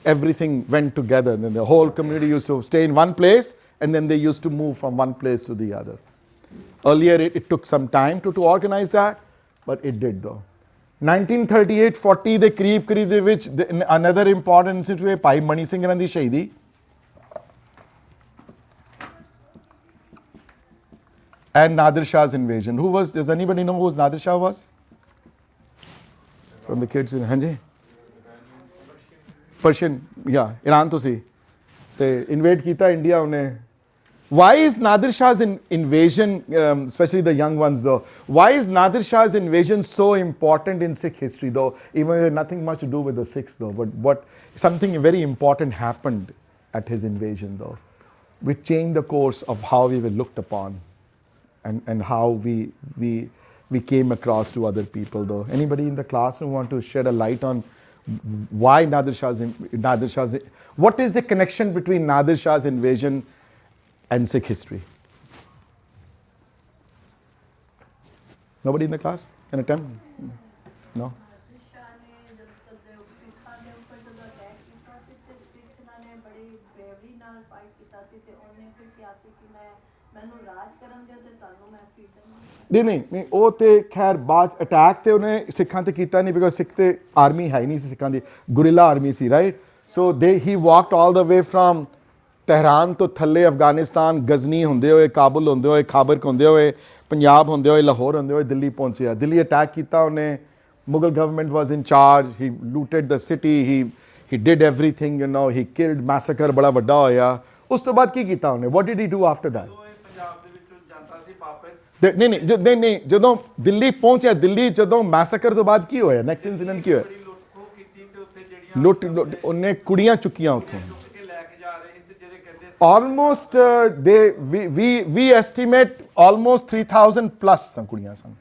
everything went together. And then the whole community used to stay in one place and then they used to move from one place to the other. Earlier it took some time to organize that, but it did though. 1938-40 ਦੇ ਕਰੀਬ ਦੇ ਵਿੱਚ another important incident ਹੋਇਆ ਭਾਈ ਮਣੀ ਸਿੰਘ ਦੀ ਸ਼ਹੀਦੀ। And Nadir Shah's invasion. Does anybody know who Nadir Shah was? From the kids, ਹਾਂਜੀ, Persian, yeah, Iran ਤੋਂ ਸੀ ਤੇ invade ਕੀਤਾ ਇੰਡੀਆ ਉਹਨੇ। Why is Nadir Shah's invasion, especially the young ones though, why is Nadir Shah's invasion so important in Sikh history though, even though nothing much to do with the Sikhs though, but something very important happened at his invasion though, which changed the course of how we were looked upon and how we came across to other people though. Anybody in the class who want to shed a light on why Nadir Shah's, what is the connection between Nadir Shah's invasion and Sikh history? Nobody in the class can attempt? No? ਨਹੀਂ ਉਹ ਤੇ ਖੈਰ ਬਾਅਦ attack ਤੇ ਉਹਨੇ ਸਿੱਖਾਂ ਤੇ ਕੀਤਾ ਨਹੀਂ, ਬਿਕਾਜ਼ ਸਿੱਖ ਤੇ ਆਰਮੀ ਹੈ ਹੀ ਨਹੀਂ ਸੀ ਸਿੱਖਾਂ ਦੀ, ਗੁਰਿਲਾ ਆਰਮੀ ਸੀ, right? So he walked all the way from Tehran ਤੋਂ ਥੱਲੇ ਅਫਗਾਨਿਸਤਾਨ, ਗਜ਼ਨੀ ਹੁੰਦੇ ਹੋਏ, ਕਾਬੁਲ ਹੁੰਦੇ ਹੋਏ, ਖਾਬਰ ਹੁੰਦੇ ਹੋਏ, ਪੰਜਾਬ ਹੁੰਦੇ ਹੋਏ, ਲਾਹੌਰ ਹੁੰਦੇ ਹੋਏ ਦਿੱਲੀ ਪਹੁੰਚਿਆ। ਦਿੱਲੀ ਅਟੈਕ ਕੀਤਾ ਉਹਨੇ, Mughal government was in charge, he looted the city, he did everything, he killed, massacre ਬੜਾ ਵੱਡਾ ਹੋਇਆ। ਉਸ ਤੋਂ ਬਾਅਦ ਕੀ ਕੀਤਾ ਉਹਨੇ? What did he do after that? ਨਹੀਂ, ਜਦੋਂ ਦਿੱਲੀ ਪਹੁੰਚਿਆ, ਦਿੱਲੀ ਜਦੋਂ ਮੈਸੇਕਰ ਤੋਂ ਬਾਅਦ ਕੀ ਹੋਇਆ? ਨੈਕਸਟ ਇਨਸੀਡੈਂਟ ਕੀ ਹੋਇਆ? ਲੁੱਟ ਉਹਨੇ ਕੁੜੀਆਂ ਚੁੱਕੀਆਂ ਉੱਥੋਂ। Almost we estimate almost 3,000 plus ਕੁੜੀਆਂ ਸਨ।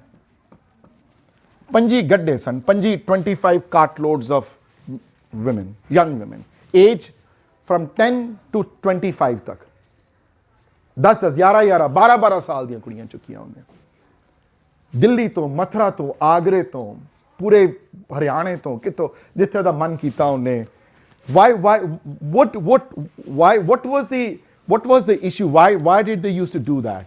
25 ਗੱਡੇ ਸਨ, 25 cart loads of women, young women, age from 10 to 25 ਤੱਕ, 10, 11, 12 ਸਾਲ ਦੀਆਂ ਕੁੜੀਆਂ ਚੁੱਕੀਆਂ ਉਹਨੇ। ਦਿੱਲੀ ਤੋਂ, ਮਥੁਰਾ ਤੋਂ, ਆਗਰੇ ਤੋਂ, ਪੂਰੇ ਹਰਿਆਣੇ ਤੋਂ, ਕਿਤੋਂ ਜਿੱਥੇ ਦਾ ਮਨ ਕੀਤਾ ਉਹਨੇ। What was the issue? Why did they used to do that?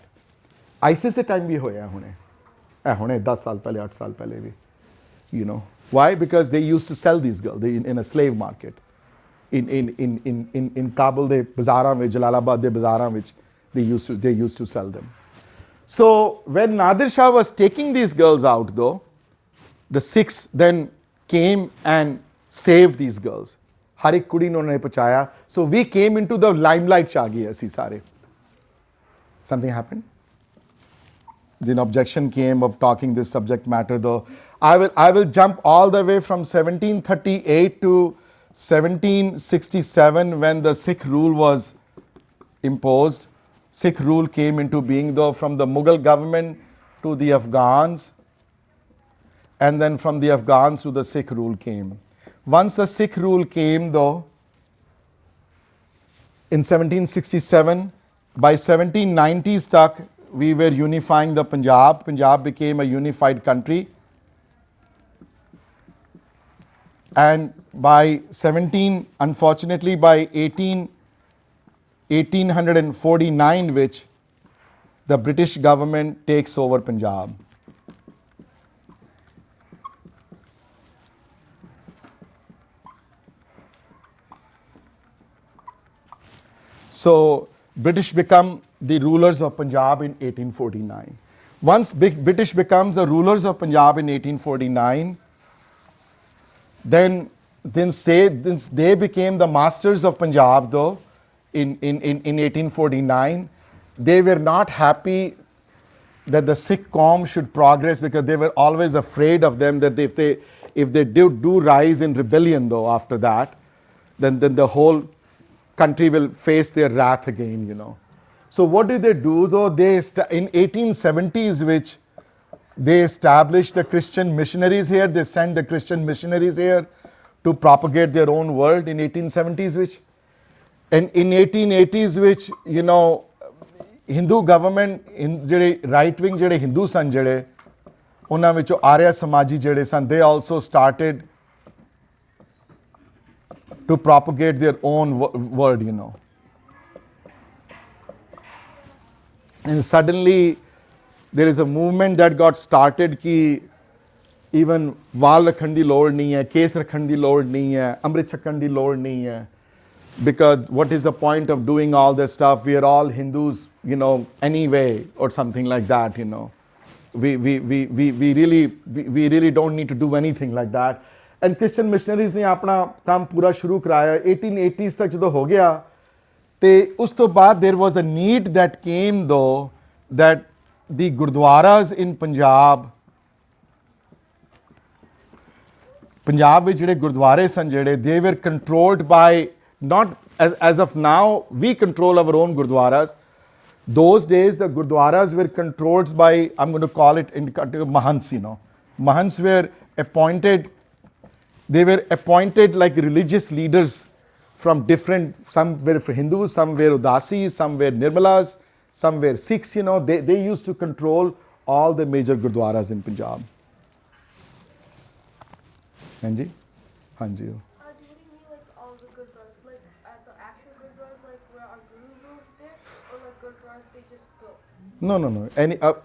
ISIS ਦੇ ਟਾਈਮ ਵੀ ਹੋਇਆ ਹੁਣੇ 10 ਸਾਲ ਪਹਿਲੇ, 8 ਸਾਲ ਪਹਿਲੇ ਵੀ, Why? Because they used to sell these girls in a slave market. In Kabul ਦੇ ਬਾਜ਼ਾਰਾਂ ਵਿੱਚ, ਜਲਾਲਾਬਾਦ ਦੇ ਬਾਜ਼ਾਰਾਂ ਵਿੱਚ they used to sell them. So when Nadir Shah was taking these girls out though, the Sikhs then came and saved these girls. ਹਰ ਇੱਕ ਕੁੜੀ ਨੂੰ ਉਹਨਾਂ ਨੇ ਪਹੁੰਚਾਇਆ। So we came into the limelight ਚ ਆ ਗਏ ਅਸੀਂ ਸਾਰੇ। Something happened? the objection came of talking this subject matter, though. I will jump all the way from 1738 to 1767 when the Sikh rule was imposed. Sikh rule came into being, though, from the Mughal government to the Afghans, and then from the Afghans to the Sikh rule came. Once the Sikh rule came, though, in 1767, by 1790s tak, we were unifying the Punjab. Punjab became a unified country. And by 1849, which the British government takes over Punjab. So British become the rulers of Punjab in 1849. Once British becomes the rulers of Punjab in 1849, then they became the masters of Punjab, though, in 1849. They were not happy that the Sikh Qaum should progress, because they were always afraid of them, that if they do rise in rebellion, though, after that, then the whole country will face their wrath again, you know. So what did they do, though? In 1870s, which they established the Christian missionaries here. They sent the Christian missionaries here to propagate their own word in 1870s, which, and in 1880s, which, you know, Hindu government, right wing Hindu san ਉਹਨਾਂ ਵਿੱਚੋਂ ਆਰਿਆ ਸਮਾਜੀ ਜਿਹੜੇ ਸਨ, they also started to propagate their own word, you know. And suddenly there is a movement that got started कि even ਵਾਲ ਰੱਖਣ ਦੀ ਲੋੜ ਨਹੀਂ ਹੈ, case ਰੱਖਣ ਦੀ ਲੋੜ ਨਹੀਂ ਹੈ, ਅੰਮ੍ਰਿਤ ਛਕਣ ਦੀ ਲੋੜ ਨਹੀਂ ਹੈ, because what is the point of doing all that stuff? We are all Hindus, you know, anyway, or something like that, you know. We really don't need to do anything like that. And Christian missionaries ने अपना काम पूरा शुरू कराया 1880s तक ਜਦੋਂ ਹੋ ਗਿਆ ਤੇ ਉਸ ਤੋਂ ਬਾਅਦ there was a need that came, though, that the gurdwaras in Punjab ਵਿੱਚ ਜਿਹੜੇ ਗੁਰਦੁਆਰੇ ਸਨ ਜਿਹੜੇ, they were controlled by, not as of now we control our own gurdwaras. Those days the gurdwaras were controlled by, I'm going to call it mahants, you know. Mahants were appointed, they were appointed like religious leaders from different, some were Hindus, some were Udasis, some were Nirmalas, some were Sikhs, you know. They used to control all the major gurdwaras in Punjab. Hanji? Hanji. Do you mean like all the gurdwaras, like at the actual gurdwaras, like where our guru lived there, or like gurdwaras they just built? No.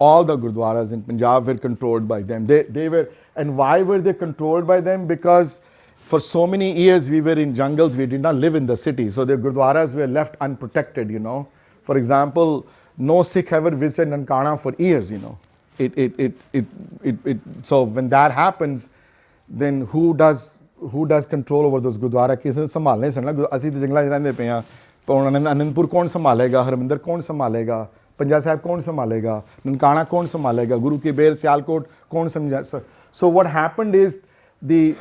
All the gurdwaras in Punjab were controlled by them. They were, and why were they controlled by them? Because for so many years we were in jungles, we did not live in the city. So the gurdwaras were left unprotected, you know. For example, no Sikh ever visited Nankana for years, you know. So when that happens, then who does control over those gurdwara? ਕਿਸੇ ਨੇ ਸੰਭਾਲਣੇ ਸਨ ਨਾ, ਅਸੀਂ ਤੇ ਜੰਗਲਾਂ 'ਚ ਰਹਿੰਦੇ ਪਏ ਹਾਂ, ਹੁਣ ਅਨੰਦਪੁਰ ਕੌਣ ਸੰਭਾਲੇਗਾ, ਹਰਮਿੰਦਰ ਕੌਣ ਸੰਭਾਲੇਗਾ, ਪੰਜਾ ਸਾਹਿਬ ਕੌਣ ਸੰਭਾਲੇਗਾ, ਨਨਕਾਣਾ ਕੌਣ ਸੰਭਾਲੇਗਾ, ਗੁਰੂ ਕੀ ਬੇਰ ਸਿਆਲਕੋਟ ਕੌਣ ਸਮਝਾ. So what happened is the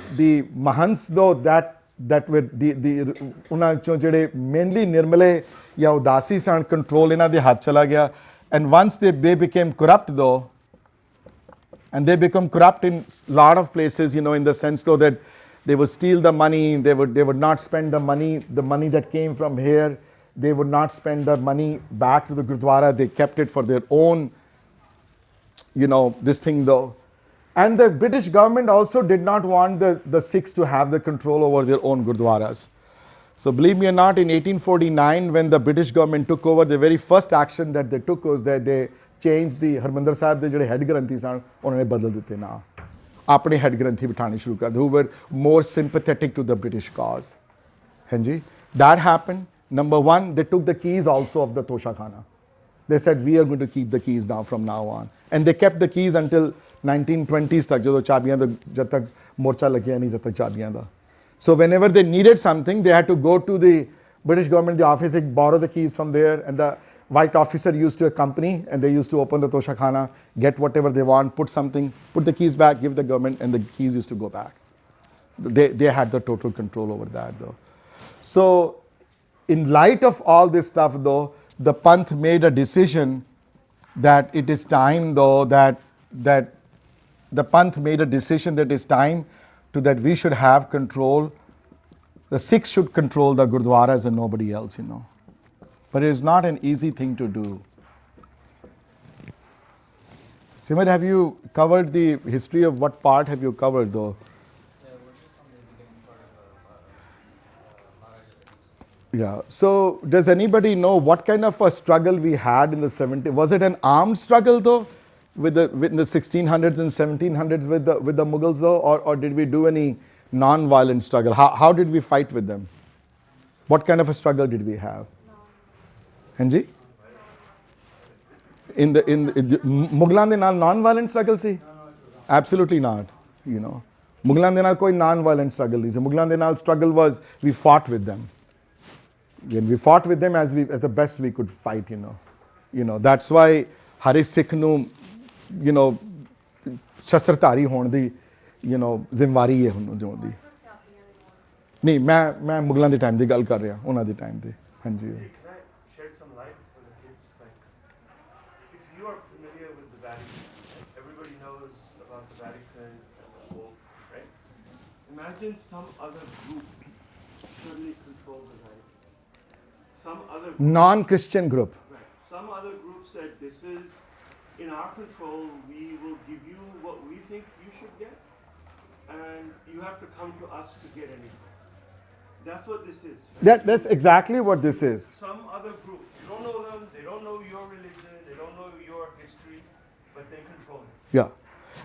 mahants, though, that were the ਉਹਨਾਂ ਚੋਂ ਜਿਹੜੇ mainly ਨਿਰਮਲੇ ਜਾਂ ਉਦਾਸੀ ਸਨ, control ਇਹਨਾਂ ਦੇ ਹੱਥ ਚਲਾ ਗਿਆ. And once they became corrupt, though, and they become corrupt in a lot of places, you know, in the sense, though, that they would steal the money, they would not spend the money that came from here, they would not spend the money back to the Gurdwara, they kept it for their own, you know, this thing, though. And the British government also did not want the Sikhs to have the control over their own Gurdwaras. So believe me or not, in 1849, when the British government took over, the very first action that they took was that they changed the Harmandir Sahib ਦੇ ਜਿਹੜੇ head ਗ੍ਰੰਥੀ ਸਨ, ਉਹਨਾਂ ਨੇ ਬਦਲ ਦਿੱਤੇ ਨਾ, ਆਪਣੇ head ਗ੍ਰੰਥੀ ਬਿਠਾਣੇ ਸ਼ੁਰੂ ਕਰ ਦਿੱਤੇ, who were more sympathetic to the British cause. ਹਾਂਜੀ, that happened. Number one, they took the keys also of the Tosha Khana. They said, we are going to keep the keys now from now on. And they kept the keys until 1920s ਤੱਕ, ਜਦੋਂ ਚਾਬੀਆਂ ਦਾ ਜਦ ਤੱਕ ਮੋਰਚਾ ਲੱਗਿਆ ਨਹੀਂ, ਜਦ ਤੱਕ ਚਾਬੀਆਂ ਦਾ. So whenever they needed something, they had to go to the British government, the office, they borrow the keys from there, and white officer used to accompany, and they used to open the toshakhana, get whatever they want, put the keys back, give the government, and the keys used to go back. They had the total control over that, though. So, in light of all this stuff, though, the Panth made a decision that it is time, though, that the Panth made a decision that it's time that we should have control. The Sikhs should control the Gurdwaras and nobody else, But it is not an easy thing to do. Simar, have you covered the history of what part have you covered, though? Yeah. So, does anybody know what kind of a struggle we had in the 70s? Was it an armed struggle, though, with the 1600s and 1700s with the Mughals, though, or did we do any non-violent struggle? How did we fight with them? What kind of a struggle did we have? Hanji? In the Mughlan de naal non-violent struggle see? Absolutely not. Mughlan de naal koi non-violent struggle nahi. Mughlan de naal struggle was we fought with them. And we fought with them as the best we could fight. That's why Hare Sikh nu, shastrtari hone di, ਜ਼ਿੰਮੇਵਾਰੀ ਹੈ ਹੁਣ ਜੋ ਦੀ ਨਹੀਂ ਮੈਂ ਮੁਗਲਾਂ ਦੇ time ਦੀ ਗੱਲ ਕਰ ਰਿਹਾ ਉਹਨਾਂ ਦੇ ਟਾਈਮ ਤੇ ਹਾਂਜੀ Imagine some other group suddenly control the Vatican. Some other group, non-Christian group. Right. Some other group said, this is in our control, we will give you what we think you should get, and you have to come to us to get anything. That's what this is. Right? That's exactly what this is. Some other group, you don't know them, they don't know your religion, they don't know your history, but they control it. Yeah.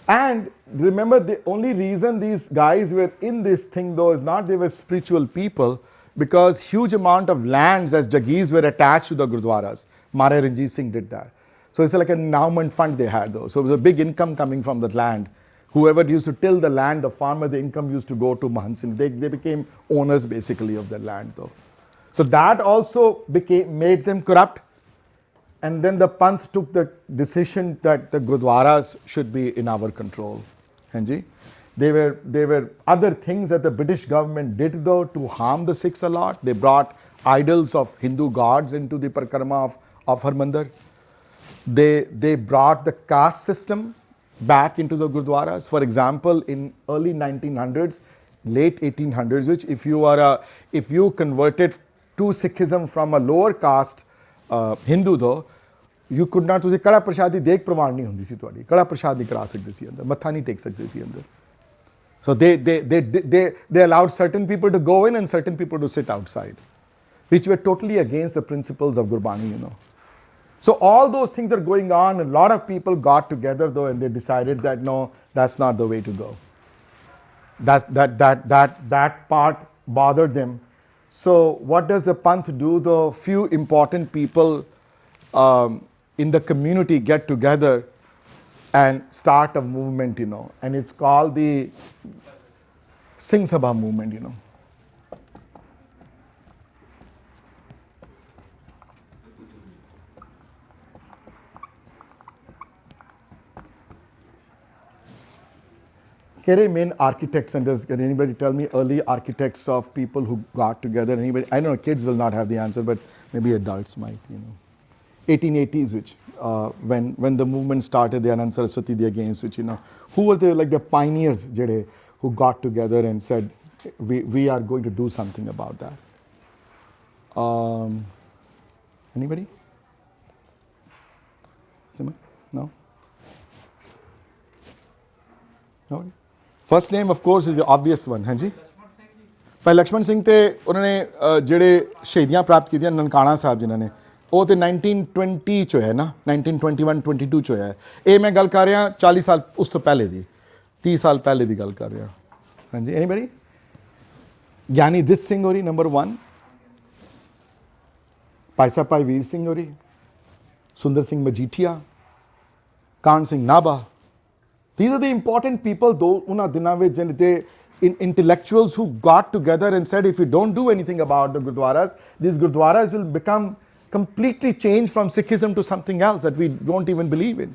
And remember, the only reason these guys were in this thing, though, is not they were spiritual people, because huge amount of lands as Jagirs were attached to the Gurdwaras. Maharaja Ranjit Singh did that. So it's like an endowment fund they had, though. So it was a big income coming from that land. Whoever used to till the land, the farmer, the income used to go to Mahant Singh. They became owners, basically, of the land, though. So that also made them corrupt. And then the Panth took the decision that the Gurdwaras should be in our control. Hanji? There were other things that the British government did, though, to harm the Sikhs a lot. They brought idols of Hindu gods into the Parikrama of Harmandir. They brought the caste system back into the Gurdwaras. For example, in early 1900s, late 1800s, which if you converted to Sikhism from a lower caste Hindu, though, you could not, ਤੁਸੀਂ ਕੜਾ ਪ੍ਰਸ਼ਾਦ ਦੀ ਦੇਖ ਪ੍ਰਵਾਨ ਨਹੀਂ ਹੁੰਦੀ ਸੀ ਤੁਹਾਡੀ ਕੜਾ ਪ੍ਰਸ਼ਾਦ ਨਹੀਂ ਕਰਾ ਸਕਦੇ ਸੀ ਅੰਦਰ ਮੱਥਾ ਨਹੀਂ ਟੇਕ ਸਕਦੇ ਸੀ ਅੰਦਰ so they allowed certain people to go in and certain people to sit outside, which were totally against the principles of Gurbani, So all those things are going on. A lot of people got together, though, and they decided that no, that's not the way to go. That part bothered them. So what does the Panth do, though? Few important people in the community get together and start a movement, and it's called the Singh Sabha movement, Main architects, and can anybody tell me early architects of people who got together? Anybody? I know kids will not have the answer, but maybe adults might, 1880s, which when the movement started, the Anand Saraswati, the against which, who were the pioneers, Jede, who got together and said, we are going to do something about that. Anybody? Simon? No? Nobody? First name, of course, is the obvious one. Hanji? ਭਾਈ ਲక్ష్మణ ਸਿੰਘ ਤੇ ਉਹਨਾਂ ਨੇ ਜਿਹੜੇ ਸ਼ਹੀਦੀਆਂ ਪ੍ਰਾਪਤ ਕੀਤੀਆਂ ਨਨਕਾਣਾ ਸਾਹਿਬ ਜਿਨ੍ਹਾਂ ਨੇ ਉਹ ਤੇ 1920 ਚ ਹੋਇਆ ਨਾ 1921 22 ਚ ਹੋਇਆ ਇਹ ਮੈਂ ਗੱਲ ਕਰ ਰਿਹਾ 40 ਸਾਲ ਉਸ ਤੋਂ ਪਹਿਲੇ ਦੀ 30 ਸਾਲ ਪਹਿਲੇ ਦੀ ਗੱਲ ਕਰ ਰਿਹਾ ਹਾਂਜੀ ਐਨੀਬਡੀ ਗਿਆਨੀ ਦਿੱਤ ਸਿੰਘ ਹੋਰੀ ਨੰਬਰ 1 ਭਾਈ ਸਾਹਿਬ ਭਾਈ ਵੀਰ ਸਿੰਘ ਹੋਰੀ ਸੁੰਦਰ ਸਿੰਘ ਮਜੀਠੀਆ ਕਾਨ Singh Nabha these are the important people though una dina vich they intellectuals who got together and said if you don't do anything about the gurdwaras these gurdwaras will become completely changed from Sikhism to something else that we don't even believe in.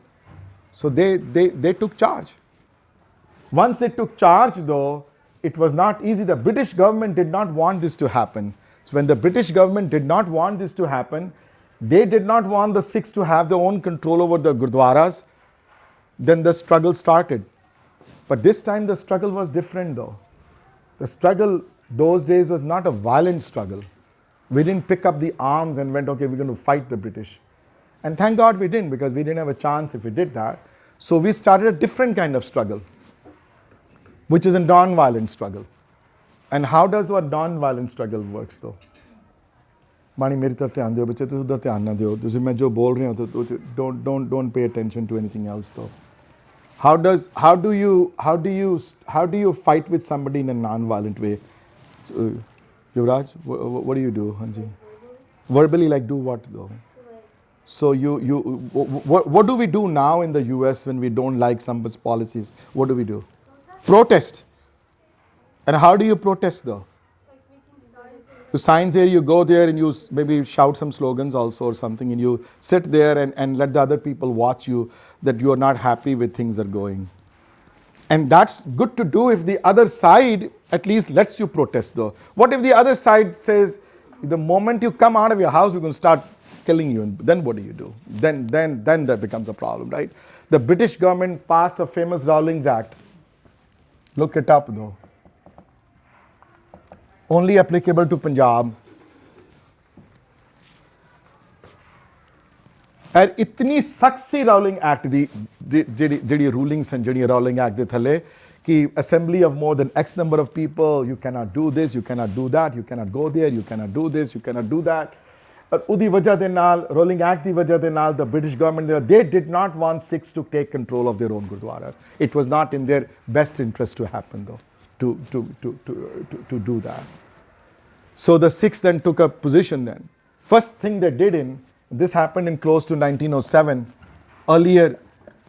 So they took charge. Once they took charge, though, it was not easy. The British government did not want this to happen. So when the British government did not want this to happen, they did not want the Sikhs to have their own control over the gurdwaras, then the struggle started. But this time the struggle was different, though. The struggle those days was not a violent struggle. We didn't pick up the arms and went, okay, we're going to fight the British. And thank God we didn't, because we didn't have a chance if we did that. So we started a different kind of struggle, which is a non-violent struggle. And how does a non-violent struggle works, though? Mani, मेरी तरफ ध्यान दियो बच्चे, तुम उधर ध्यान ना दियो. तुझे मैं जो बोल रही हूँ तो don't pay attention to anything else, though. How do you fight with somebody in a non-violent way? Yuvraj, what do you do, Hanji? Verbally, like do what, though? So what do we do now in the US when we don't like somebody's policies? What do we do? Protest. And how do you protest, though? Like making signs. To signs here, you go there and you maybe shout some slogans also or something, and you sit there and let the other people watch you, that you are not happy with things that are going. And that's good to do if the other side at least lets you protest, though. What if the other side says, the moment you come out of your house, we're going to start killing you, and then what do you do? Then that becomes a problem, right? The British government passed the famous Rawlings Act. Look it up, though. Only applicable to Punjab. और इतनी सख्त सी rolling act दी ਜਿਹੜੀ ਰੂਲਿੰਗਸ ਹਨ ਜਿਹੜੀਆਂ ਰॉलिंग act ਦੇ ਥੱਲੇ कि assembly of more than X number of people, you cannot do this, you cannot do that, you cannot go there, you cannot do this, you cannot do that. और ਉਹਦੀ ਵਜ੍ਹਾ ਦੇ ਨਾਲ ਰੋਲਿੰਗ ਐਕਟ ਦੀ ਵਜ੍ਹਾ ਦੇ ਨਾਲ the British government, they did not want Sikhs to take control of their own gurdwaras. It was not in their best interest to happen, though, to do that. So the Sikhs then took a position then. First thing they did this happened in close to 1907, earlier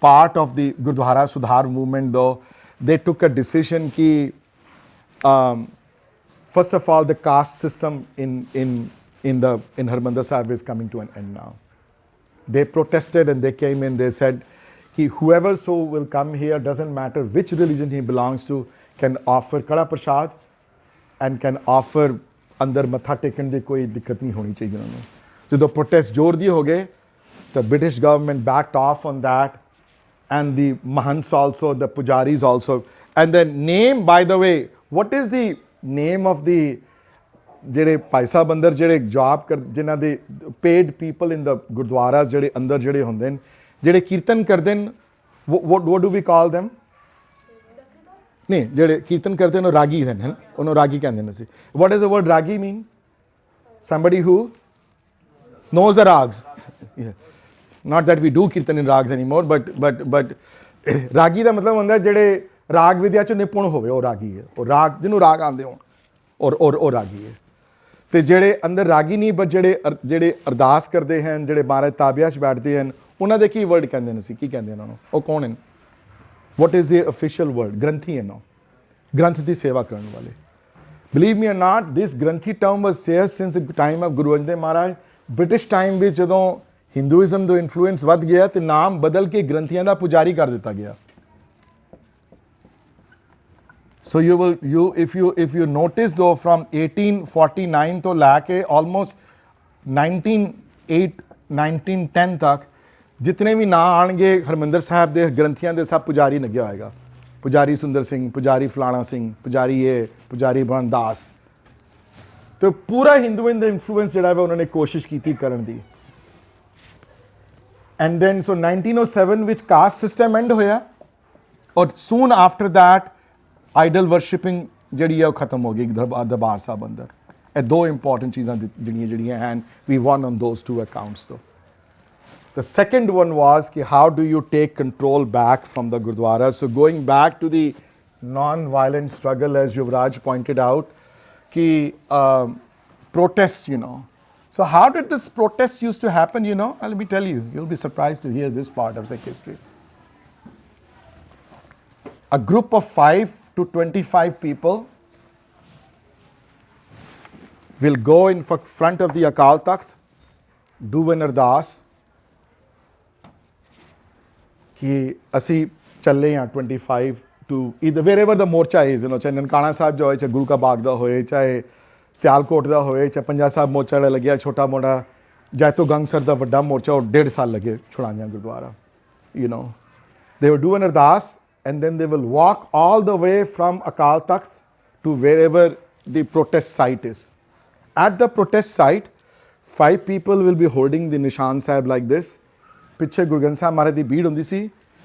part of the Gurdwara Sudhar movement, though, they took a decision ki, first of all, the caste system in Harmandir Sahib is coming to an end now. They protested and they came in, they said, whoever so will come here, doesn't matter which religion he belongs to, can offer Kada Prasad and can offer अंदर मत्था taken की कोई दिक्कत नहीं होनी चाहिए उन्होंने. जो प्रोटेस्ट जोर दिए हो गए, the British government backed off on that, and the Mahants also, the Pujaris also. And the name, by the way, what is the name of the ਜਿਹੜੇ ਭਾਈ ਸਾਹਿਬ ਅੰਦਰ ਜਿਹੜੇ ਜੌਬ ਕਰ ਜਿਨ੍ਹਾਂ ਦੇ paid people in the gurdwaras ਜਿਹੜੇ ਅੰਦਰ ਜਿਹੜੇ ਹੁੰਦੇ ਨੇ ਜਿਹੜੇ ਕੀਰਤਨ ਕਰਦੇ ਨੇ, what do we call them? ਨਹੀਂ ਜਿਹੜੇ ਕੀਰਤਨ ਕਰਦੇ ਨੇ ਉਹ ਰਾਗੀ ਹਨ, ਉਹਨੂੰ ਰਾਗੀ ਕਹਿੰਦੇ ਨੇ ਅਸੀਂ. What does the word ragi mean? Somebody who knows the rags. Yeah. Not that we do kirtan in rags anymore, but ਰਾਗੀ ਦਾ ਮਤਲਬ ਹੁੰਦਾ ਜਿਹੜੇ ਰਾਗ ਵਿਦਿਆ ਚ ਨਿਪੁੰਨ ਹੋਵੇ, ਉਹ ਰਾਗੀ ਹੈ. ਉਹ ਰਾਗ ਜਿਹਨੂੰ ਰਾਗ ਆਉਂਦੇ ਹੋਣ ਉਹ ਰਾਗੀ ਹੈ. ਤੇ ਜਿਹੜੇ ਅੰਦਰ ਰਾਗੀ ਨਹੀਂ, ਬਟ ਜਿਹੜੇ ਅਰਦਾਸ ਕਰਦੇ ਹਨ, ਜਿਹੜੇ ਮਹਾਰਾਜ ਤਾਬਿਆ 'ਚ ਬੈਠਦੇ ਹਨ, ਉਹਨਾਂ ਦੇ ਕੀ ਵਰਡ ਕਹਿੰਦੇ ਨੇ ਅਸੀਂ, ਕੀ ਕਹਿੰਦੇ ਉਹਨਾਂ ਨੂੰ, ਉਹ ਕੌਣ ਹਨ? What is their official word? Granthi hai no. Granth di seva karan wale. Believe me or not, this Granthi term was there since the time of Guru Arjan Dev Maharaj. British time ਵਿੱਚ ਜਦੋਂ Hinduism ਦਾ influence ਵੱਧ ਗਿਆ ਤੇ ਨਾਮ ਬਦਲ ਕੇ ਗ੍ਰੰਥੀਆਂ ਦਾ ਪੁਜਾਰੀ ਕਰ ਦਿੱਤਾ ਗਿਆ. So if you notice though, from 1849 ਤੋਂ ਲੈ ਕੇ almost 1910 ਤੱਕ ਜਿਤਨੇ ਵੀ ਨਾਂ ਆਣਗੇ ਹਰਮੰਦਰ ਸਾਹਿਬ ਦੇ ਗ੍ਰੰਥੀਆਂ ਦੇ ਸਭ ਪੁਜਾਰੀ ਲੱਗਿਆ ਹੋਏਗਾ. ਪੁਜਾਰੀ ਸੁੰਦਰ ਸਿੰਘ, ਪੁਜਾਰੀ ਫਲਾਣਾ ਸਿੰਘ, ਪੁਜਾਰੀ ਇਹ, ਪੁਜਾਰੀ ਬਨਦਾਸ. ਤੇ ਪੂਰਾ ਹਿੰਦੂਇਜ਼ਮ ਦਾ ਇਨਫਲੂਐਂਸ ਜਿਹੜਾ ਵਾ ਉਹਨਾਂ ਨੇ ਕੋਸ਼ਿਸ਼ ਕੀਤੀ ਕਰਨ ਦੀ. ਐਂਡ ਦੈਨ ਸੋ 1907 ਵਿੱਚ ਕਾਸਟ ਸਿਸਟਮ ਐਂਡ ਹੋਇਆ, ਔਰ ਸੂਨ ਆਫਟਰ ਦੈਟ ਆਈਡਲ ਵਰਸ਼ਿਪਿੰਗ ਜਿਹੜੀ ਹੈ ਉਹ ਖਤਮ ਹੋ ਗਈ ਦਰਬਾਰ ਸਾਹਿਬ ਅੰਦਰ. ਇਹ ਦੋ ਇੰਪੋਰਟੈਂਟ ਚੀਜ਼ਾਂ ਜਿਹੜੀਆਂ ਹਨ, we won on those two accounts though. The second one was how do you take control back from the Gurdwara? So going back to the non-violent struggle, as Yuvraj pointed out, protests, So how did this protest used to happen, Let me tell you. You'll be surprised to hear this part of Sikh history. A group of 5 to 25 people will go in front of the Akal Takht do an ardas कि ਅਸੀਂ ਚੱਲੇ ਹਾਂ 25 to either wherever the morcha is, ਚਾਹੇ ਨਨਕਾਣਾ ਸਾਹਿਬ ਜੋ ਹੋਏ, ਚਾਹੇ ਗੁਰੂ ਕਾ ਬਾਗ ਦਾ ਹੋਏ, ਚਾਹੇ ਸਿਆਲਕੋਟ ਦਾ ਹੋਏ, ਚਾਹੇ ਪੰਜਾ ਸਾਹਿਬ ਮੋਰਚਾ ਜਿਹੜਾ ਲੱਗਿਆ ਛੋਟਾ ਮੋਟਾ, ਜੈਤੋ ਗੰਗਸਰ ਦਾ ਵੱਡਾ ਮੋਰਚਾ, ਉਹ 1.5 ਸਾਲ ਲੱਗੇ ਛੁਡਾਈਆਂ Gurdwara. They will do an ardas and then they will walk all the way from Akal Takht to wherever the protest site is. At the protest site, 5 people will be holding the Nishan Sahib like this. ਪਿੱਛੇ ਗੁਰੂ ਗ੍ਰੰਥ ਸਾਹਿਬ ਮਹਾਰਾਜ ਦੀ ਭੀੜ ਹੁੰਦੀ ਸੀ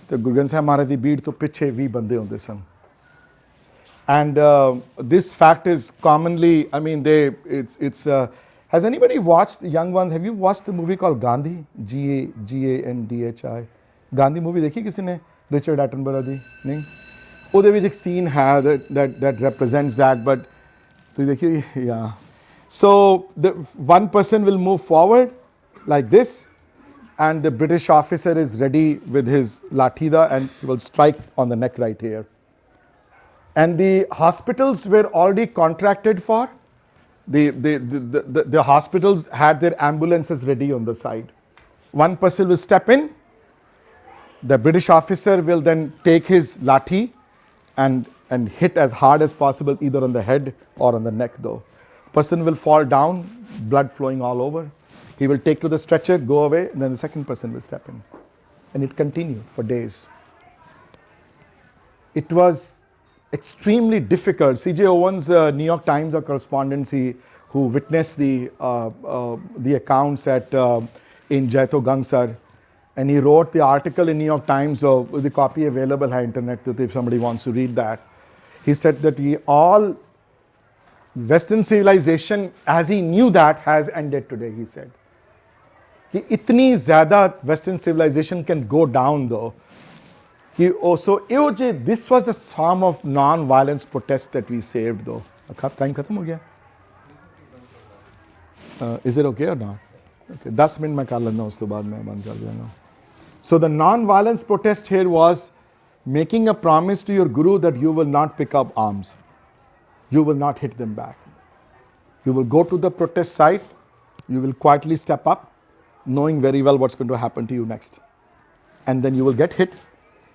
ਤੇ ਗੁਰੂ ਗ੍ਰੰਥ ਸਾਹਿਬ ਮਹਾਰਾਜ ਦੀ ਭੀੜ ਤੋਂ ਪਿੱਛੇ 20 ਬੰਦੇ ਹੁੰਦੇ ਸਨ. And this fact is commonly, I mean, has anybody watched, the young ones, have you watched the movie called Gandhi? Gandhi? Gandhi movie देखी किसी ने? Richard Attenborough ਦੀ? नहीं? ਉਹਦੇ ਵਿੱਚ ਇੱਕ scene ਹੈ that represents that, but ਤੁਸੀਂ ਦੇਖਿਓ, yeah. So the one person will move forward like this, and the British officer is ready with his lathida and he will strike on the neck right here. And the hospitals were already contracted for. The hospitals had their ambulances ready on the side. One person will step in. The British officer will then take his lathi and hit as hard as possible, either on the head or on the neck though. Person will fall down, blood flowing all over. He will take to the stretcher, go away, and then the second person will step in. And it continued for days. It was extremely difficult. C.J. Owens, New York Times correspondent, who witnessed the accounts in Jaito Gangsar, and he wrote the article in New York Times, with the copy available on internet if somebody wants to read that. He said that all Western civilization, as he knew that, has ended today, he said. कि इतनी ज़्यादा Western civilization can go down though. This was the sum of non-violence protests that we saved though. Time खत्म हो गया? Is it okay or not? Okay, 10 minute मैं कर लेना, उसके बाद मैं बंद कर दूँगा. So the non-violence protest here was making a promise to your guru that you will not pick up arms. You will not hit them back. You will go to the protest site. You will quietly step up, knowing very well what's going to happen to you next. And then you will get hit.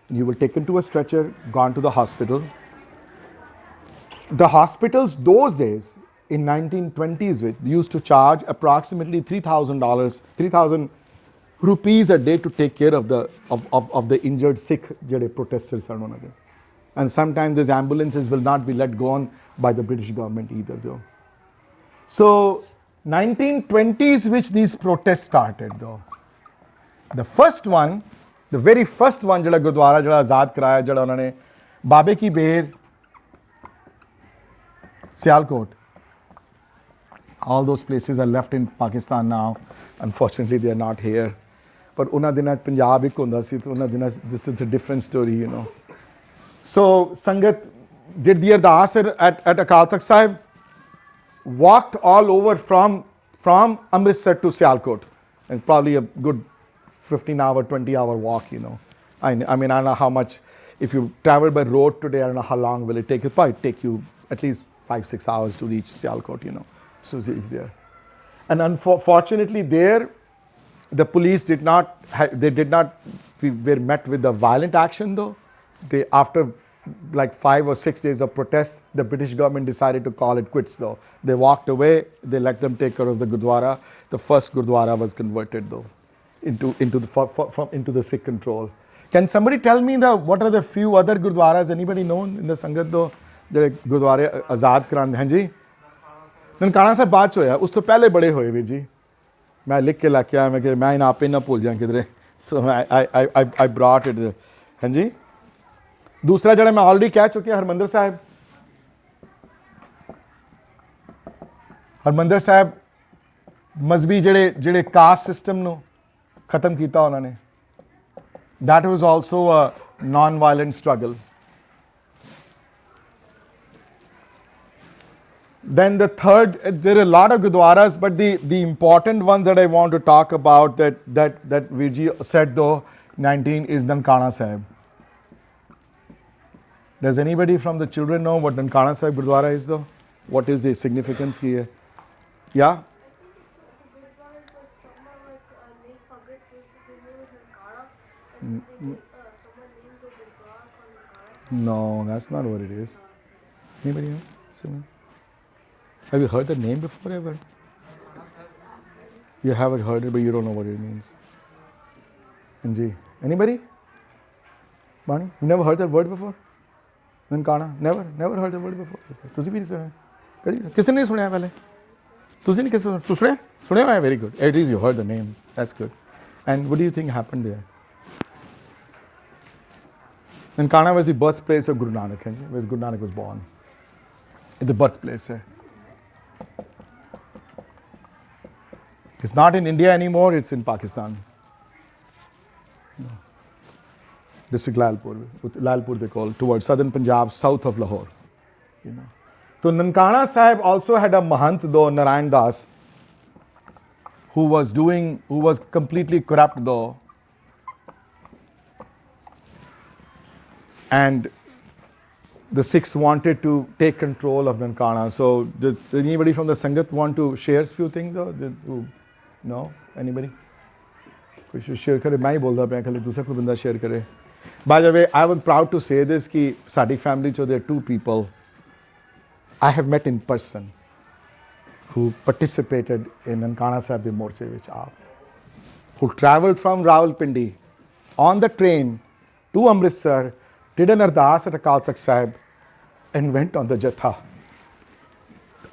You will taken to a stretcher, gone to the hospital. The hospitals those days, in 1920s, used to charge approximately $3,000, 3,000 rupees a day to take care of the injured Sikh protesters. And sometimes these ambulances will not be let go on by the British government either though. So 1920s which these protests started though. The first one, the very first one jada Gurdwara jada Azad karaya, jada unhone Babe ki Behr, Sialkot, all those places are left in Pakistan now. Unfortunately they are not here. But unna dina Punjab ek hunda si, to unna dina this is a different story, So Sangat did the ardas at Akal Takht Sahib, walked all over from Amritsar to Sialkot, and probably a good 15-hour, 20-hour walk, I mean, I don't know how much, if you travel by road today, I don't know how long will it take. It'll probably take you at least 5-6 hours to reach Sialkot, So there. And unfortunately there, the police were met with a violent action though. After like 5 or 6 days of protest, the British government decided to call it quits though. They walked away, they let them take care of the Gurdwara. The first Gurdwara was converted though into the Sikh control. Can somebody tell me what are the few other Gurdwaras, anybody known in the Sangat though, the Gurdwara Azad Karan? Hanji? Nankana Sahib baad ch hoya, us to pehle bade hoye veer ji. मैं लिख के लाके आया, मैं इन आप ही ना भूल जाए किधरे. So I brought it. हाँ जी. दूसरा जड़ा मैं ऑलरेडी कह चुके हरमंदर साहब. हरमंदर साहब मजहबी जड़े कास्ट सिस्टम नो खत्म कीता उन्होंने. That was also a non-violent struggle. Then the third, there are a lot of Gurdwaras, but the important one that I want to talk about that Virji said though, 19 is Nankana Sahib. Does anybody from the children know what Nankana Sahib Gurdwara is though? What is the significance here? Yeah? The Gurdwara is like somewhere someone named the Gurdwara called Nankana? No, that's not what it is. Anybody else? Similar? Have you heard the name before ever? You haven't heard it, but you don't know what it means. Anji, anybody? Bani, you never heard that word before? Nankana, never heard the word before. ਤੁਸੀਂ ਵੀ ਨਹੀਂ ਸੁਣਿਆ ਕਦੀ ਕਿਸੇ ਨੇ ਨਹੀਂ ਸੁਣਿਆ ਪਹਿਲੇ ਤੁਸੀਂ ਨਹੀਂ ਕਿਸੇ ਤੂੰ ਸੁਣਿਆ ਹੋਇਆ very good. At least you heard the name. That's good. And what do you think happened there? Nankana was the birthplace of Guru Nanak, where Guru Nanak was born. The birthplace. It's not in India anymore, it's in Pakistan. No. District Lalpur they call, towards southern Punjab, south of Lahore. So Nankana Sahib also had a Mahant though, Narayan Das, who was completely corrupt though. And the Sikhs wanted to take control of Nankana. So does anybody from the Sangat want to share a few things? Or no? Anybody? कोई share करे मैं ही बोलता पिया खाली दूसरा कोई बंदा share करे. By the way, I am proud to say this कि साडी family चो there are two people I have met in person who participated in Nankana Sahib the Morche which aap, who travelled from Rawalpindi on the train to Amritsar, did an ardas at Akal Takht Sahib and went on the Jatha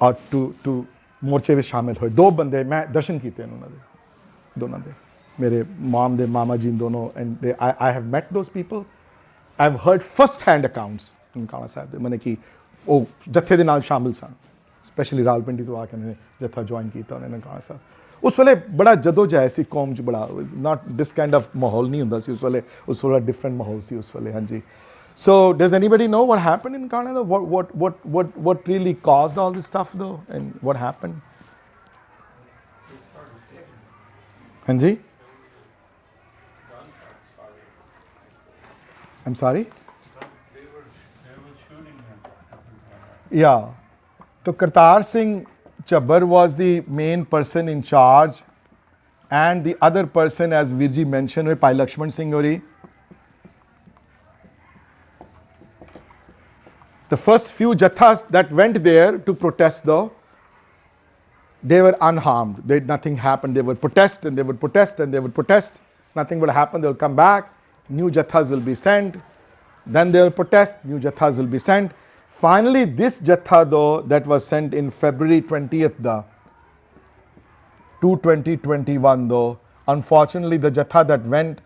or to Morche ਵਿੱਚ ਸ਼ਾਮਿਲ ਹੋਏ ਦੋ ਬੰਦੇ ਮੈਂ ਦਰਸ਼ਨ ਕੀਤੇ ਨੇ ਉਹਨਾਂ ਦੇ ਦੋਨਾਂ ਦੇ ਮੇਰੇ ਮਾਮ ਦੇ ਮਾਮਾ ਜੀ ਦੋਨੋਂ and I have met those people. I have heard first hand accounts Nankana Sahib ਦੇ ਮਨੇ ਕਿ ਉਹ ਜੱਥੇ ਦੇ ਨਾਲ ਸ਼ਾਮਿਲ ਸਨ ਸਪੈਸ਼ਲੀ ਰਾਵਲਪਿੰਡੀ ਤੋਂ ਆ ਕੇ ਨੇ ਜੱਥਾ ਜੁਆਇਨ ਕੀਤਾ ਉਹਨੇ ਨਨਕਾਣਾ ਸਾਹਿਬ ਉਸ ਵੇਲੇ ਬੜਾ ਜਦੋ ਜਾਇ ਸੀ ਕੌਮ 'ਚ ਬੜਾ ਨਾਟ ਦਿਸ ਕਾਈਂਡ ਆਫ ਮਾਹੌਲ ਨਹੀਂ ਹੁੰਦਾ ਸੀ ਉਸ ਵੇਲੇ ਡਿਫਰੈਂਟ ਮਾਹੌਲ ਸੀ ਉਸ ਵੇਲੇ ਹਾਂਜੀ. So does anybody know what happened in Canada? What really caused all this stuff though, and what happened? Hanji? I'm sorry? They were shooting him. Yeah. So Kartar Singh Chabbar was the main person in charge, and the other person, as Virji mentioned, was Pai Lakshman Singh Ori. The first few jathas that went there to protest though, they were unharmed. Nothing happened. They would protest and they would protest and they would protest. Nothing would happen. They will come back. New jathas will be sent. Then they will protest. New jathas will be sent. Finally, this jatha though, that was sent in February 20th, 2021 though, unfortunately the jatha that went,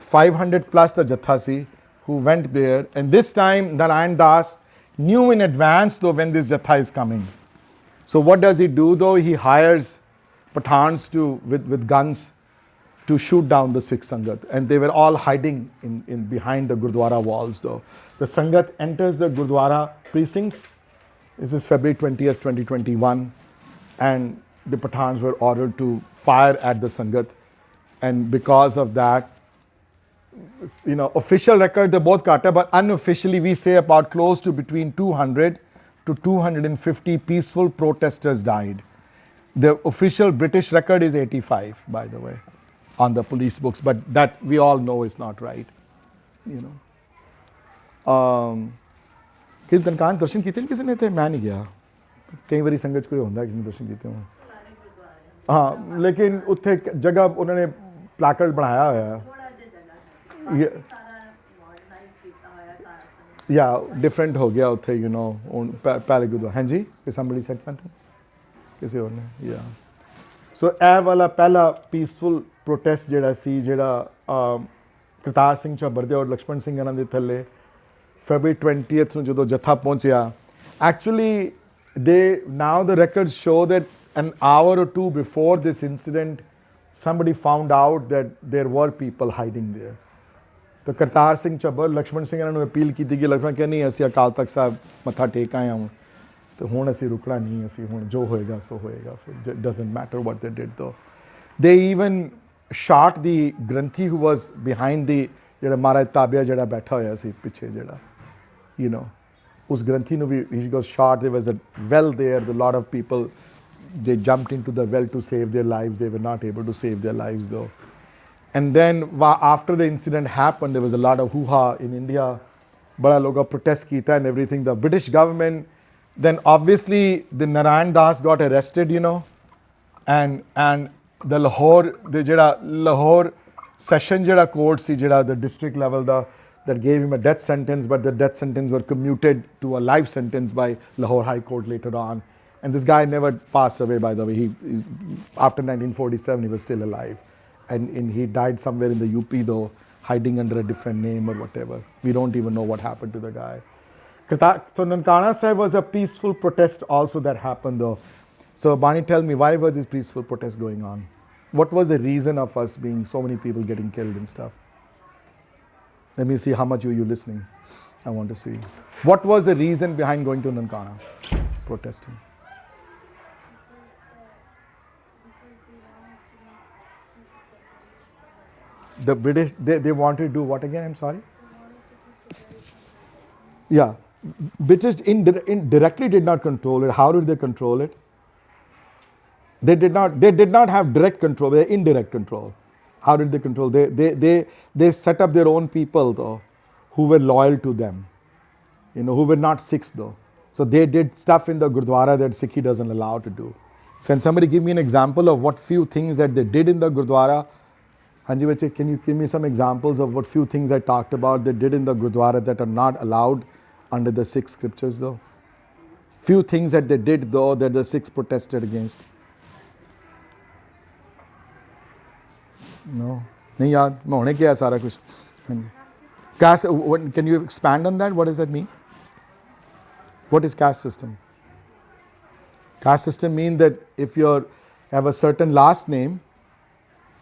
500 plus the jatha si, who went there, and this time Narayan Das knew in advance though when this jatha is coming. So what does he do though? He hires Pathans with guns to shoot down the Sikh Sangat, and they were all hiding in behind the Gurdwara walls though. The Sangat enters the Gurdwara precincts. This is February 20th, 2021, and the Pathans were ordered to fire at the Sangat, and because of that, official record they both got, but unofficially we say about close to between 200 to 250 peaceful protesters died. The official British record is 85, by the way, on the police books, but that we all know is not right. किस दनकान दर्शन किए किसी ने थे मैं नहीं गया कई बारी संगत कोई होता है किसी ने दर्शन किए हो हाँ लेकिन उत्थे जगह उन्होंने प्लाकर्ड बनाया हुआ है या डिफरेंट हो गया उत्थे पहले गुरुद्वारा हाँ जी somebody said something किसी और ने या सो ਇਹ वाला पहला पीसफुल प्रोटेस्ट ਜਿਹੜਾ ਸੀ ਜਿਹੜਾ ਕਰਤਾਰ ਸਿੰਘ ਝੱਬਰ ਦੇ ਔਰ ਲਕਸ਼ਮਣ ਸਿੰਘ ਇਹਨਾਂ ਦੇ ਥੱਲੇ February 20th ਨੂੰ ਜਦੋਂ ਜੱਥਾ ਪਹੁੰਚਿਆ actually now the records show that an hour or two before this incident somebody found out that there were people hiding there. तो करतार सिंह ਝੱਬਰ ਲਕਸ਼ਮਣ ਸਿੰਘ ਇਹਨਾਂ ਨੂੰ ਅਪੀਲ ਕੀਤੀ ਕਿ ਲਕਸ਼ਮਣ ਕਹਿੰਦੇ ਨਹੀਂ ਅਸੀਂ ਅਕਾਲ ਤਖਤ ਸਾਹਿਬ ਮੱਥਾ ਟੇਕ ਆਏ ਹਾਂ ਤੇ ਹੁਣ ਅਸੀਂ ਰੁਕਣਾ ਨਹੀਂ ਅਸੀਂ ਹੁਣ ਜੋ ਹੋਏਗਾ ਸੋ ਹੋਏਗਾ ਫਿਰ doesn't matter what they did though. They even shot the ਗ੍ਰੰਥੀ who was behind the ਜਿਹੜਾ ਮਹਾਰਾਜ ਤਾਬਿਆ ਜਿਹੜਾ ਬੈਠਾ ਹੋਇਆ ਸੀ ਪਿੱਛੇ ਜਿਹੜਾ ਉਸ ਗ੍ਰੰਥੀ ਨੂੰ ਵੀ he was shot. There was a well there, a lot of people they jumped into the well to save their lives. They were not able to save their lives though. And then after the incident happened, there was a lot of hoo-ha in India. Bada loga protest kita and everything. The British government, then obviously the Narayan Das got arrested, and the Lahore session jada court si jada the district level that gave him a death sentence, but the death sentence were commuted to a life sentence by Lahore High Court later on. And this guy never passed away, by the way. He after 1947 he was still alive, and he died somewhere in the UP though, hiding under a different name or whatever. We don't even know what happened to the guy. So Nankana Sahib was a peaceful protest also that happened though. So Bani, tell me, why were these peaceful protests going on? What was the reason of us being so many people getting killed and stuff? Let me see how much you listening. I want to see. What was the reason behind going to Nankana, protesting? The British, they wanted to do what again? I'm sorry? Yeah. British indirectly did not control it. How did they control it? They did not have direct control, they had indirect control. How did they control? They set up their own people though, who were loyal to them, who were not Sikhs though. So they did stuff in the Gurdwara that Sikhi doesn't allow to do. Can somebody give me an example of what few things that they did in the Gurdwara? Hanji Bache, can you give me some examples of what few things I talked about they did in the Gurdwara that are not allowed under the Sikh scriptures though? Few things that they did though that the Sikhs protested against. No, नहीं याद मैं होने क्या है सारा कुछ. Caste, can you expand on that? What does that mean? What is caste system? Caste system means that if you have a certain last name,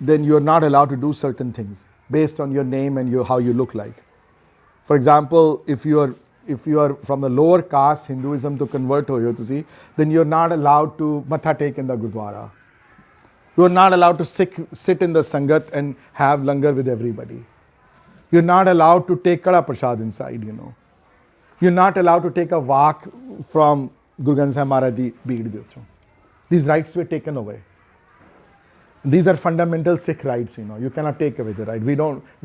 then you are not allowed to do certain things based on your name and how you look like. For example, if you are from the lower caste Hinduism to convert to you, then you are not allowed to matha take in the Gurdwara. You are not allowed to sit in the Sangat and have langar with everybody. You're not allowed to take Kada Prasad inside, You're not allowed to take a walk from Guru Granth Sahib Maharaj di Beed. These rights were taken away. These are fundamental Sikh rights, You cannot take away the right. We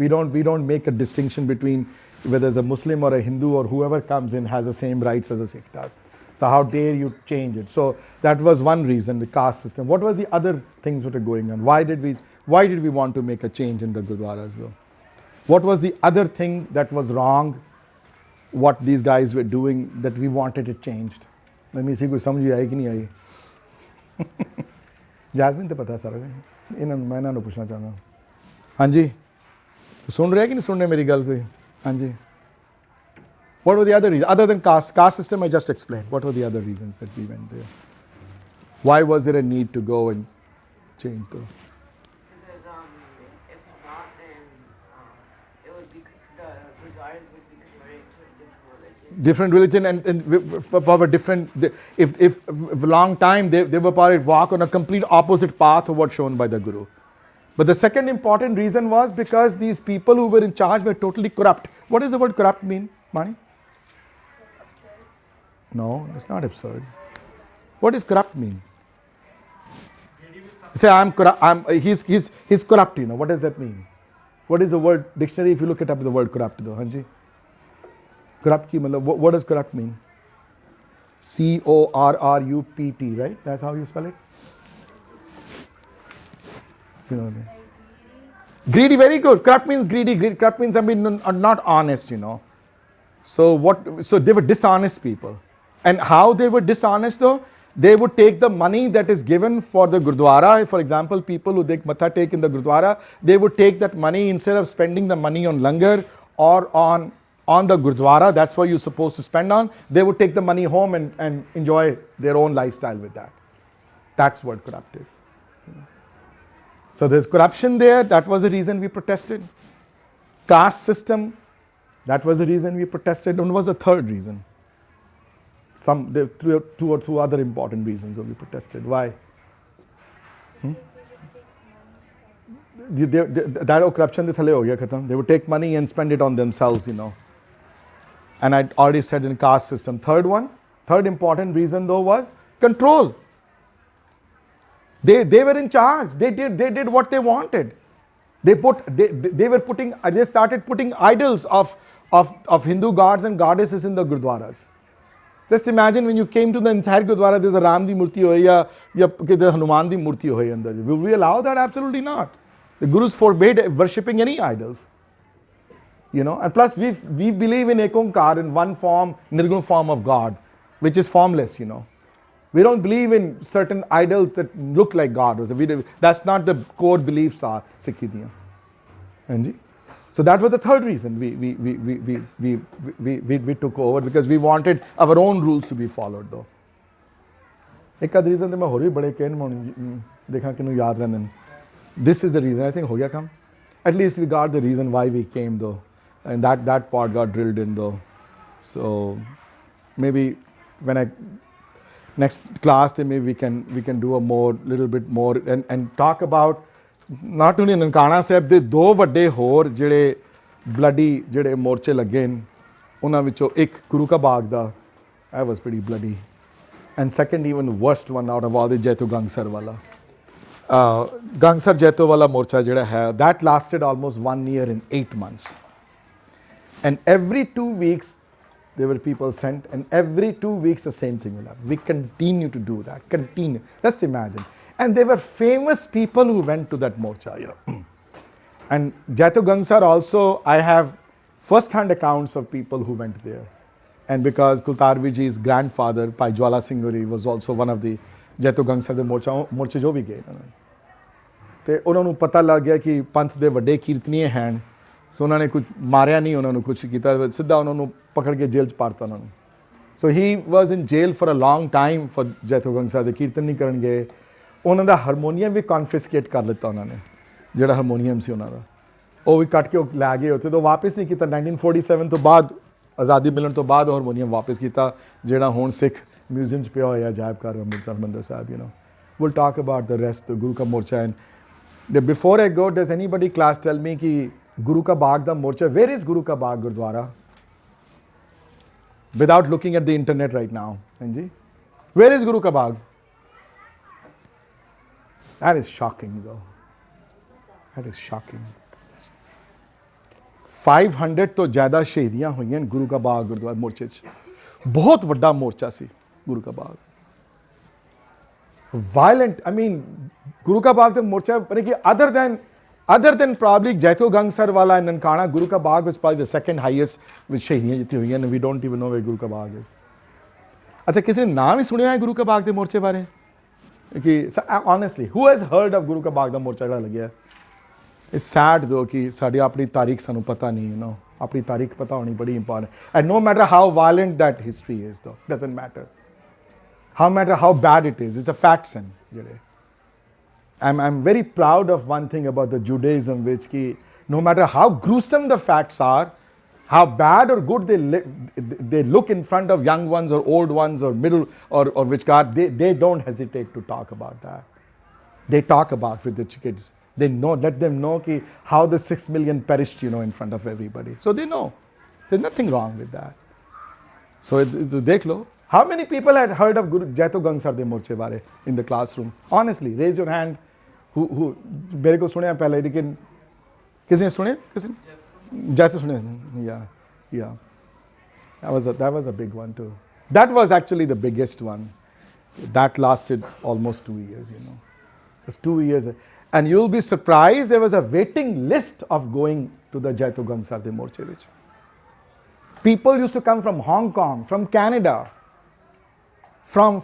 don't make a distinction between whether it's a Muslim or a Hindu or whoever comes in has the same rights as a Sikh does. So how dare you change it? So that was one reason, the caste system. What were the other things that were going on? Why did we want to make a change in the Gurdwaras though? What was the other thing that was wrong, what these guys were doing that we wanted it changed? Let me see, कुछ समझ में आई कि नहीं आई? Jasmine तो पता है सारा कुछ. मैं ना पूछना चाहता हूँ. हाँ जी, सुन रहे हैं कि नहीं सुन रहे मेरी गल कोई? हाँ जी. What were the other reasons? Other than caste system, I just explained. What were the other reasons that we went there? Why was there a need to go and change though? Because if not, then it would be the Gurdwaras would be converted to a different religion. And for a different. If a long time they were probably walk on a complete opposite path of what's shown by the Guru. But the second important reason was because these people who were in charge were totally corrupt. What does the word corrupt mean, Mani? No, it's not absurd. What does corrupt mean? Say I'm corrupt. He's corrupt. What does that mean? What is the word dictionary? If you look it up, the word corrupt though, Hanji. Corrupt ki matlab, what does corrupt mean? CORRUPT, right? That's how you spell it. Greedy, very good. Corrupt means greedy. Corrupt means not honest. So they were dishonest people. And how they were dishonest though? They would take the money that is given for the Gurdwara. For example, people who take matha take in the Gurdwara, they would take that money instead of spending the money on langar or on the Gurdwara, that's what you're supposed to spend on. They would take the money home and enjoy their own lifestyle with that. That's what corrupt is. So there's corruption there. That was the reason we protested. Caste system. That was the reason we protested. And was the third reason. There were two or two other important reasons why we protested. Why? That corruption they would take money and spend it on themselves, And I already said in caste system. Third important reason though was control. They were in charge. They did what they wanted. They started putting idols of Hindu gods and goddesses in the gurdwaras. Just imagine when you came to the entire gurdwara, there's a Ram di murti hoye ya the Hanuman di murti hoye andar. Will we allow that? Absolutely not. The Gurus forbade worshipping any idols. You know, and plus we believe in Ekonkar, in one form, Nirgun form of God, which is formless, you know. We don't believe in certain idols that look like God. That's not the core beliefs are Sikhi diyan. Hanji? So that was the third reason we took over, because we wanted our own rules to be followed though. एक आध reason तो मैं और भी बड़े कहने में देखा कि याद रहने. This is the reason. I think हो गया काम. At least we got the reason why we came though, and that part got drilled in though. So maybe when next class then maybe we can do a little bit more and talk about not only Nankana Sahib ਦੇ ਦੋ ਵੱਡੇ ਹੋਰ ਜਿਹੜੇ bloody ਜਿਹੜੇ ਮੋਰਚੇ ਲੱਗੇ ਨੇ, ਉਹਨਾਂ ਵਿੱਚੋਂ ਇੱਕ ਗੁਰੂ ਕਾ ਬਾਗ ਦਾ, that was pretty bloody, and second even worst one out of all the Jaito Gangsar ਵਾਲਾ ਗੰਗਸਰ ਜੈਤੋ ਵਾਲਾ ਮੋਰਚਾ ਜਿਹੜਾ ਹੈ, that lasted almost 1 year and 8 months, and every 2 weeks there were people sent, and every 2 weeks the same thing will happen. We continue to do that, continue. Just imagine. And there were famous people who went to that morcha, you know. And Jaito Gangsar also, I have first-hand accounts of people who went there. And because Kultarviji's grandfather, Pai Jwala Singhuri, was also one of the Jaito Gangsar ਦੇ ਮੋਰਚੇ ਜੋ ਵੀ ਗਏ ਤੇ ਉਹਨਾਂ ਨੂੰ ਪਤਾ ਲੱਗ ਗਿਆ ਕਿ ਪੰਥ ਦੇ ਵੱਡੇ ਕੀਰਤਨੀਏ ਹਨ, ਸੋ ਉਹਨਾਂ ਨੇ ਕੁਝ ਮਾਰਿਆ ਨਹੀਂ, ਉਹਨਾਂ ਨੂੰ ਕੁਝ ਕੀਤਾ, ਸਿੱਧਾ ਉਹਨਾਂ ਨੂੰ ਪਕੜ ਕੇ ਜੇਲ੍ਹ 'ਚ ਪਾਤਾ ਉਹਨਾਂ ਨੂੰ. So he was in jail for a long time for Jaito Gangsar ਦੇ ਕੀਰਤਨ ਨਹੀਂ ਕਰਨ ਗਏ. ਉਹਨਾਂ ਦਾ ਹਾਰਮੋਨੀਅਮ ਵੀ ਕਨਫਿਸਕੇਟ ਕਰ ਲਿੱਤਾ ਉਹਨਾਂ ਨੇ, ਜਿਹੜਾ ਹਾਰਮੋਨੀਅਮ ਸੀ ਉਹਨਾਂ ਦਾ, ਉਹ ਵੀ ਕੱਟ ਕੇ ਉਹ ਲੈ ਗਏ ਉੱਥੇ, ਤੋਂ ਵਾਪਸ ਨਹੀਂ ਕੀਤਾ. 1947 ਤੋਂ ਬਾਅਦ, ਆਜ਼ਾਦੀ ਮਿਲਣ ਤੋਂ ਬਾਅਦ ਹਾਰਮੋਨੀਅਮ ਵਾਪਸ ਕੀਤਾ, ਜਿਹੜਾ ਹੁਣ ਸਿੱਖ ਮਿਊਜ਼ੀਅਮ 'ਚ ਪਿਆ ਹੋਇਆ ਅਜਾਇਬ ਘਰ ਅੰਮ੍ਰਿਤਸਰ ਹਰਿਮੰਦਰ ਸਾਹਿਬ. You know, we'll talk about the rest, the Guru Ka Morcha. And before I go, does anybody class tell me ki Guru Ka Bagh da Morcha, where is Guru Ka Bagh Gurdwara? Without looking at the internet right now. Hanji? Where is Guru Ka Bagh? That is shocking though. That is shocking. 500 ਤੋਂ ਜ਼ਿਆਦਾ ਸ਼ਹੀਦੀਆਂ ਹੋਈਆਂ ਗੁਰੂ ਕਾ ਬਾਗ ਗੁਰਦੁਆਰਾ ਮੋਰਚੇ 'ਚ. ਬਹੁਤ ਵੱਡਾ ਮੋਰਚਾ ਸੀ ਗੁਰੂ ਕਾ ਬਾਗ. Violent, I mean, Guru Ka Bagh the morcha, other than probably Jaito Gangsar wala and Nankana, Guru Ka Bagh was probably the second highest with shahidiyan jitni hui hain, and we don't even know where Guru Ka Bagh is. अच्छा, किसी ने नाम ही सुनिया है गुरु का बाग दे मोर्चे बारे कि honestly, who has heard of Guru Ka Bagh da morcha ਜਿਹੜਾ ਲੱਗਿਆ? It's sad though कि साड़ी अपनी तारीख सानू पता नहीं, you know, अपनी तारीख पता होनी बड़ी important, and no matter how violent that history is though, doesn't matter. No matter how bad it is, it's a fact, son. I'm very proud of one thing about the Judaism, which ki, no matter how gruesome the facts are, how bad or good they look in front of young ones or old ones or middle or which God, they don't hesitate to talk about that. They talk about with the kids. They know, let them know ki how the 6 million perished, you know, in front of everybody. So they know. There's nothing wrong with that. So dekh lo. How many people had heard of Guru Jaito Gangsar de Morche bare in the classroom? Honestly, raise your hand. Who mere ko sunaya pehle, lekin kisne sune? Kisne? Jaito sune? Yeah. That was a big one too. That was actually the biggest one. That lasted almost 2 years, you know. Just 2 years. And you'll be surprised, there was a waiting list of going to the Jaito Gangsar de Morche. Which people used to come from Hong Kong, from Canada, from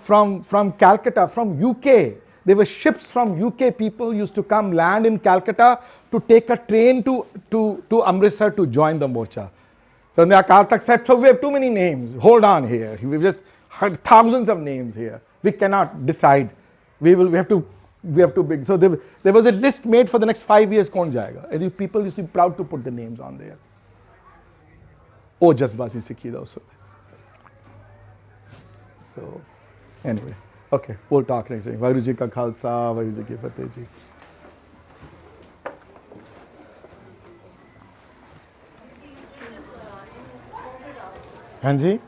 Calcutta, from UK. There were ships from UK. People used to come land in Calcutta to take a train to Amritsar to join the morcha. So the Akal Takht said, so we have too many names. Hold on here. We've just heard thousands of names here. We cannot decide. We have to big. So there was a list made for the next 5 years. Kaun jayega? And the people used to be proud to put the names on there. Oh, Jazbasi Sikhi also. So anyway, okay, we'll talk next week. Vaheguru Ji ka Khalsa, Vaheguru Ji ki Fateh ji. हाँ जी.